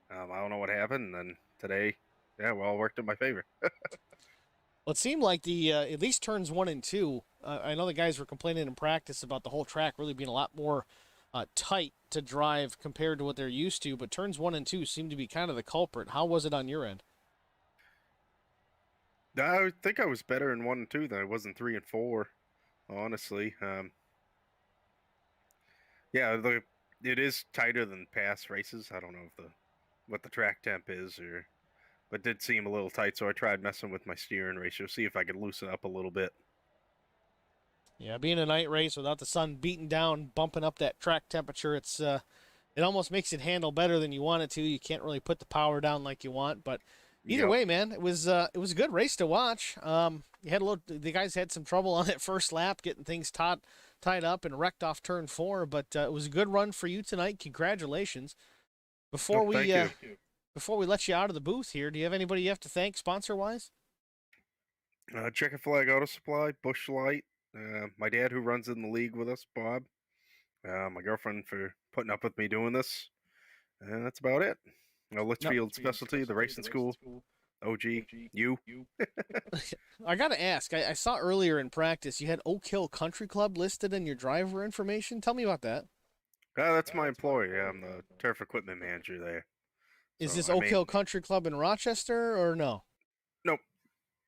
I don't know what happened, and then today, it worked in my favor. Well, it seemed like the at least turns 1 and 2. I know the guys were complaining in practice about the whole track really being a lot more tight to drive compared to what they're used to, but turns 1 and 2 seem to be kind of the culprit. How was it on your end? I think I was better in 1 and 2 than I was in 3 and 4, honestly. It is tighter than past races. I don't know what the track temp is, but it did seem a little tight, so I tried messing with my steering ratio, see if I could loosen up a little bit. Yeah, being a night race without the sun beating down, bumping up that track temperature, it almost makes it handle better than you want it to. You can't really put the power down like you want, but either way, man, it was a good race to watch. The guys had some trouble on that first lap, getting things tied up and wrecked off turn 4, but it was a good run for you tonight. Congratulations. Before we let you out of the booth here, do you have anybody you have to thank sponsor wise? Checker Flag Auto Supply, Bush Light, my dad who runs in the league with us, Bob, my girlfriend for putting up with me doing this, and that's about it. Litchfield Specialty, the racing school, OG, you. I got to ask, I saw earlier in practice you had Oak Hill Country Club listed in your driver information. Tell me about that. That's my employer. I'm the turf equipment manager there. Is this Oak Hill Country Club in Rochester or no? Nope,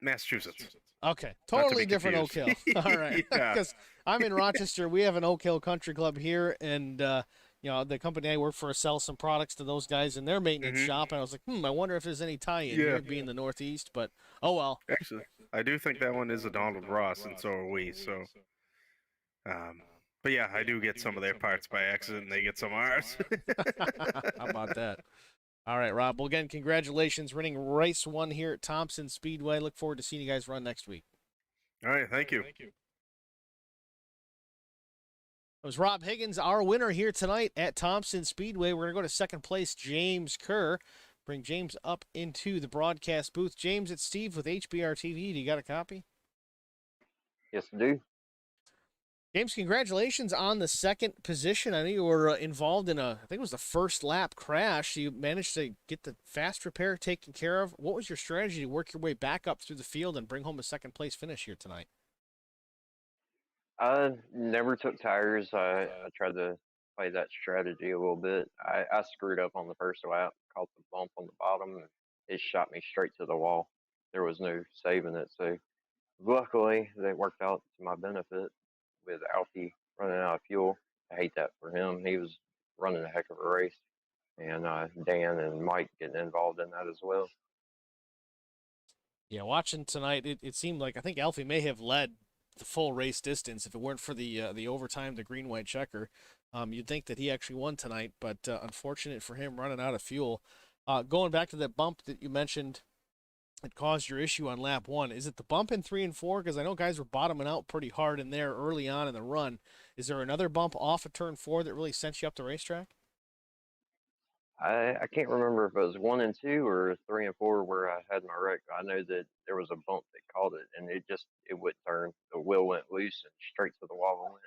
Massachusetts. Okay, totally different Oak Hill. All right, because I'm in Rochester. We have an Oak Hill Country Club here, and the company I work for sells some products to those guys in their maintenance shop. And I was like, I wonder if there's any tie-in here, being the Northeast. But oh well. Actually, I do think that one is a Donald Ross, and so are we. So, but yeah, I do get some of their parts by accident, and they get some of ours. How about that? All right, Rob. Well, again, congratulations running race 1 here at Thompson Speedway. Look forward to seeing you guys run next week. All right, thank you. It was Rob Higgins, our winner here tonight at Thompson Speedway. We're going to go to second place, James Kerr. Bring James up into the broadcast booth. James, it's Steve with HBR TV. Do you got a copy? Yes, I do. James, congratulations on the second position. I know you were involved in I think it was the first lap crash. You managed to get the fast repair taken care of. What was your strategy to work your way back up through the field and bring home a second place finish here tonight? I never took tires. I tried to play that strategy a little bit. I screwed up on the first lap, caught the bump on the bottom, and it shot me straight to the wall. There was no saving it. So luckily, that worked out to my benefit with Alfie running out of fuel. I hate that for him. He was running a heck of a race. And Dan and Mike getting involved in that as well. Yeah, watching tonight, it seemed like I think Alfie may have led the full race distance if it weren't for the overtime, the green-white checker. You'd think that he actually won tonight, but unfortunate for him running out of fuel. Going back to that bump that you mentioned that caused your issue on lap 1, is it the bump in 3 and 4? Because I know guys were bottoming out pretty hard in there early on in the run. Is there another bump off of turn 4 that really sent you up the racetrack? I can't remember if it was 1 and 2 or 3 and 4 where I had my wreck. I know that there was a bump that caught it, and it wouldn't turn. The wheel went loose and straight to the wall went.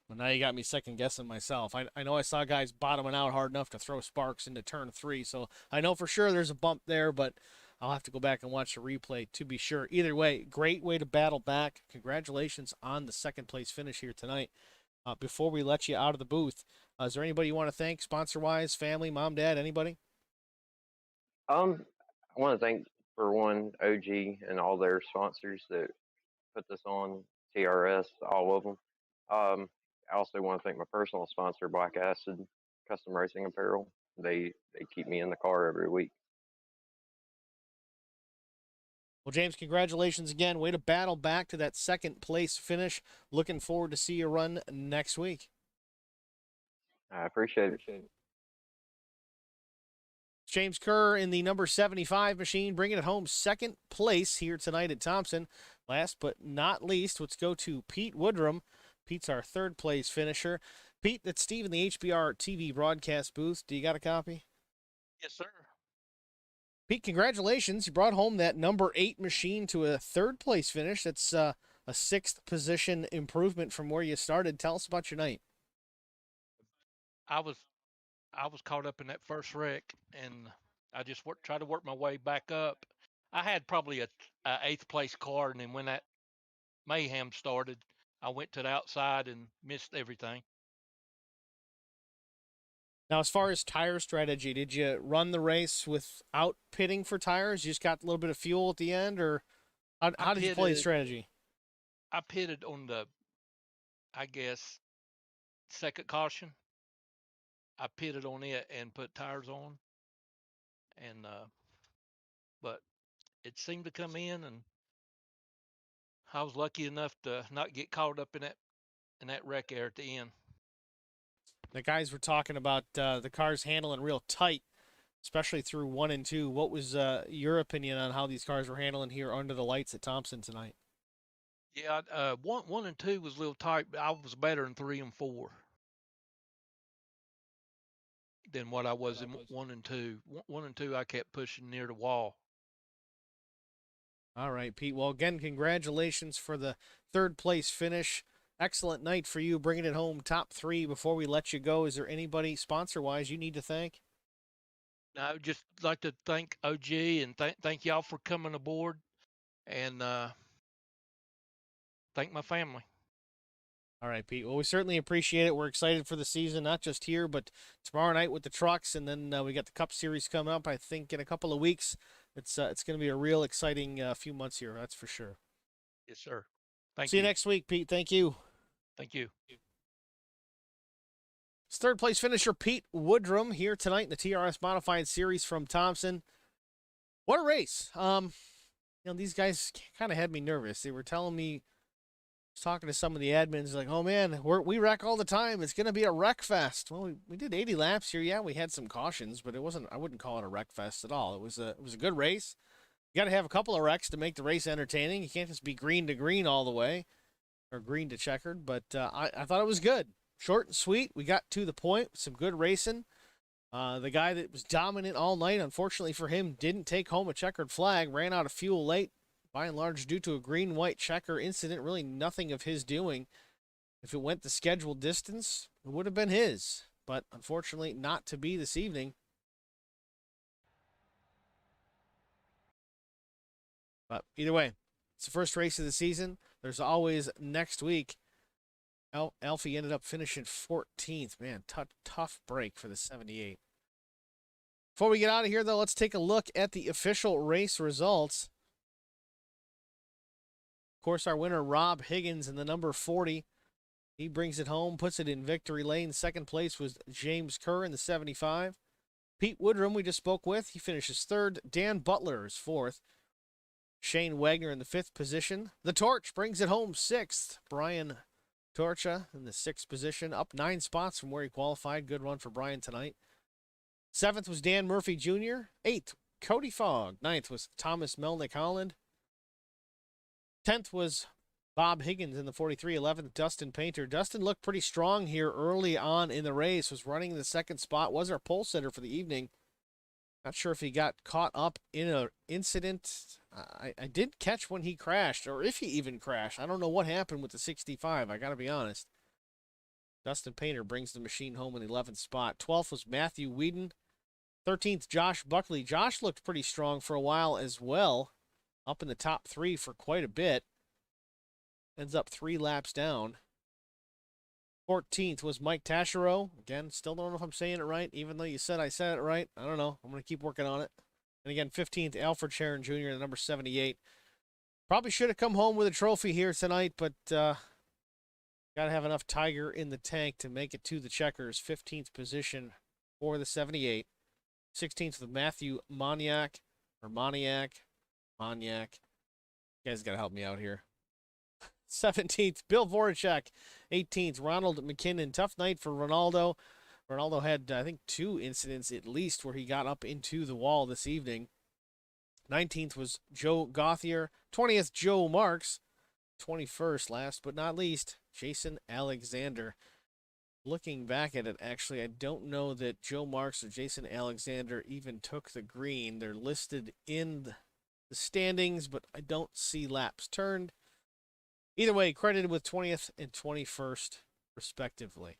Well, now you got me second guessing myself. I know I saw guys bottoming out hard enough to throw sparks into turn 3, so I know for sure there's a bump there, but I'll have to go back and watch the replay to be sure. Either way, great way to battle back. Congratulations on the second place finish here tonight. Before we let you out of the booth, Is there anybody you want to thank, sponsor-wise, family, mom, dad, anybody? I want to thank for one OG and all their sponsors that put this on, TRS, all of them. I also want to thank my personal sponsor, Black Acid Custom Racing Apparel. They keep me in the car every week. Well, James, congratulations again. Way to battle back to that second place finish. Looking forward to see you run next week. I appreciate it. James Kerr in the number 75 machine, bringing it home second place here tonight at Thompson. Last but not least, let's go to Pete Woodrum. Pete's our third place finisher. Pete, that's Steve in the HBR TV broadcast booth. Do you got a copy? Yes, sir. Pete, congratulations. You brought home that number 8 machine to a third place finish. That's a 6th position improvement from where you started. Tell us about your night. I was caught up in that first wreck, and I just tried to work my way back up. I had probably a 8th place car, and then when that mayhem started, I went to the outside and missed everything. Now, as far as tire strategy, did you run the race without pitting for tires? You just got a little bit of fuel at the end, or how did you play the strategy? I pitted on the, I guess, second caution. I pitted on it and put tires on, and but it seemed to come in, and I was lucky enough to not get caught up in that wreck there at the end. The guys were talking about the cars handling real tight, especially through 1 and 2. What was your opinion on how these cars were handling here under the lights at Thompson tonight? Yeah, 1 and 2 was a little tight, but I was better in 3 and 4 than what I was in 1 and 2. 1 and 2, I kept pushing near the wall. All right, Pete. Well, again, congratulations for the third place finish. Excellent night for you, bringing it home top 3. Before we let you go, is there anybody sponsor-wise you need to thank? I would just like to thank OG and thank y'all for coming aboard, and thank my family. All right, Pete. Well, we certainly appreciate it. We're excited for the season, not just here, but tomorrow night with the trucks, and then we got the Cup Series coming up, I think, in a couple of weeks. It's going to be a real exciting few months here, that's for sure. Yes, sir. Thank you. See you next week, Pete. Thank you. Thank you. It's third place finisher Pete Woodrum here tonight in the TRS Modified Series from Thompson. What a race. These guys kind of had me nervous. They were telling me, I was talking to some of the admins, like, oh man, we wreck all the time. It's going to be a wreck fest. Well, we did 80 laps here. Yeah, we had some cautions, but I wouldn't call it a wreck fest at all. It was a good race. You got to have a couple of wrecks to make the race entertaining. You can't just be green to green all the way, or green to checkered, but I thought it was good. Short and sweet. We got to the point. Some good racing. The guy that was dominant all night, unfortunately for him, didn't take home a checkered flag, ran out of fuel late, by and large due to a green-white checker incident, really nothing of his doing. If it went the scheduled distance, it would have been his, but unfortunately not to be this evening. But either way, it's the first race of the season. There's always next week. Alfie ended up finishing 14th. Man, tough break for the 78. Before we get out of here, though, let's take a look at the official race results. Of course, our winner, Rob Higgins, in the number 40. He brings it home, puts it in victory lane. Second place was James Kerr in the 75. Pete Woodrum, we just spoke with, he finishes 3rd. Dan Butler is 4th. Shane Wagner in the 5th position. The Torch brings it home 6th. Brian Torcha in the 6th position, up 9 spots from where he qualified. Good run for Brian tonight. 7th was Dan Murphy Jr. 8th, Cody Fogg. 9th was Thomas Melnick Holland. 10th was Bob Higgins in the 43. 11th, Dustin Painter. Dustin looked pretty strong here early on in the race, was running the 2nd spot, was our pole sitter for the evening. Not sure if he got caught up in an incident. I did catch when he crashed, or if he even crashed. I don't know what happened with the 65. I got to be honest. Dustin Painter brings the machine home in the 11th spot. 12th was Matthew Whedon. 13th, Josh Buckley. Josh looked pretty strong for a while as well. Up in the top 3 for quite a bit. Ends up 3 laps down. 14th was Mike Taschereau. Again, still don't know if I'm saying it right, even though you said I said it right. I don't know. I'm going to keep working on it. And again, 15th, Alfred Sharon Jr., the number 78. Probably should have come home with a trophy here tonight, but got to have enough Tiger in the tank to make it to the checkers. 15th position for the 78. 16th with Matthew Moniak. You guys got to help me out here. 17th, Bill Voracek. 18th, Ronald McKinnon. Tough night for Ronaldo. Ronaldo had, I think, 2 incidents at least where he got up into the wall this evening. 19th was Joe Gauthier. 20th, Joe Marks. 21st, last but not least, Jason Alexander. Looking back at it, actually, I don't know that Joe Marks or Jason Alexander even took the green. They're listed in the standings, but I don't see laps turned. Either way, credited with 20th and 21st, respectively.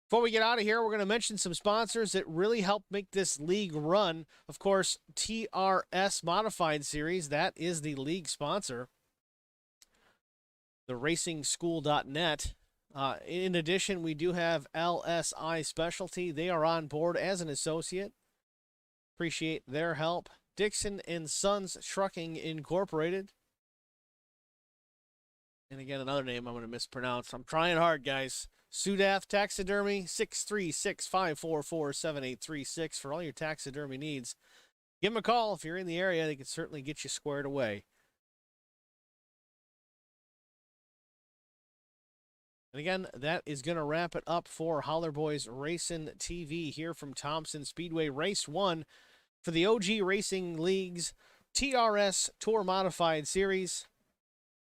Before we get out of here, we're going to mention some sponsors that really help make this league run. Of course, TRS Modified Series, that is the league sponsor. The RacingSchool.net. In addition, we do have LSI Specialty. They are on board as an associate. Appreciate their help. Dixon and Sons Trucking Incorporated. And again, another name I'm going to mispronounce. I'm trying hard, guys. Sudath Taxidermy, 636-544-7836 for all your taxidermy needs. Give them a call if you're in the area. They can certainly get you squared away. And again, that is going to wrap it up for Holler Boys Racing TV here from Thompson Speedway. Race 1 for the OG Racing League's TRS Tour Modified Series.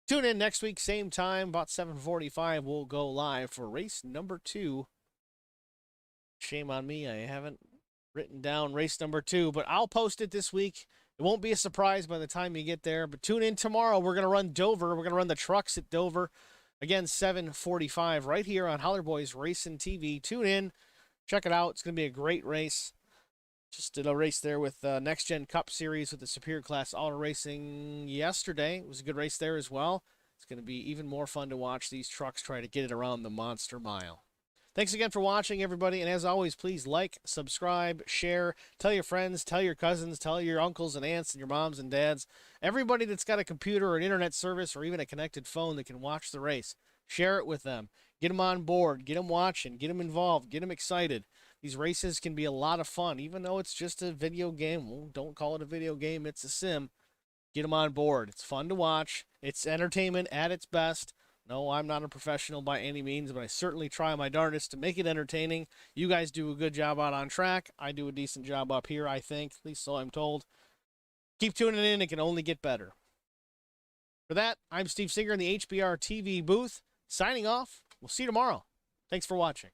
Tune in next week, same time, about 7:45. We'll go live for race number 2. Shame on me, I haven't written down race number 2, but I'll post it this week. It won't be a surprise by the time you get there, but tune in tomorrow. We're going to run Dover. We're going to run the trucks at Dover. Again, 7:45 right here on Holler Boys Racing TV. Tune in. Check it out. It's going to be a great race. Just did a race there with Next Gen Cup Series with the Superior Class Auto Racing yesterday. It was a good race there as well. It's going to be even more fun to watch these trucks try to get it around the Monster Mile. Thanks again for watching, everybody. And as always, please like, subscribe, share, tell your friends, tell your cousins, tell your uncles and aunts and your moms and dads. Everybody that's got a computer or an internet service or even a connected phone that can watch the race. Share it with them. Get them on board. Get them watching. Get them involved. Get them excited. These races can be a lot of fun, even though it's just a video game. Well, don't call it a video game. It's a sim. Get them on board. It's fun to watch. It's entertainment at its best. No, I'm not a professional by any means, but I certainly try my darndest to make it entertaining. You guys do a good job out on track. I do a decent job up here, I think. At least so I'm told. Keep tuning in. It can only get better. For that, I'm Steve Singer in the HBR TV booth. Signing off. We'll see you tomorrow. Thanks for watching.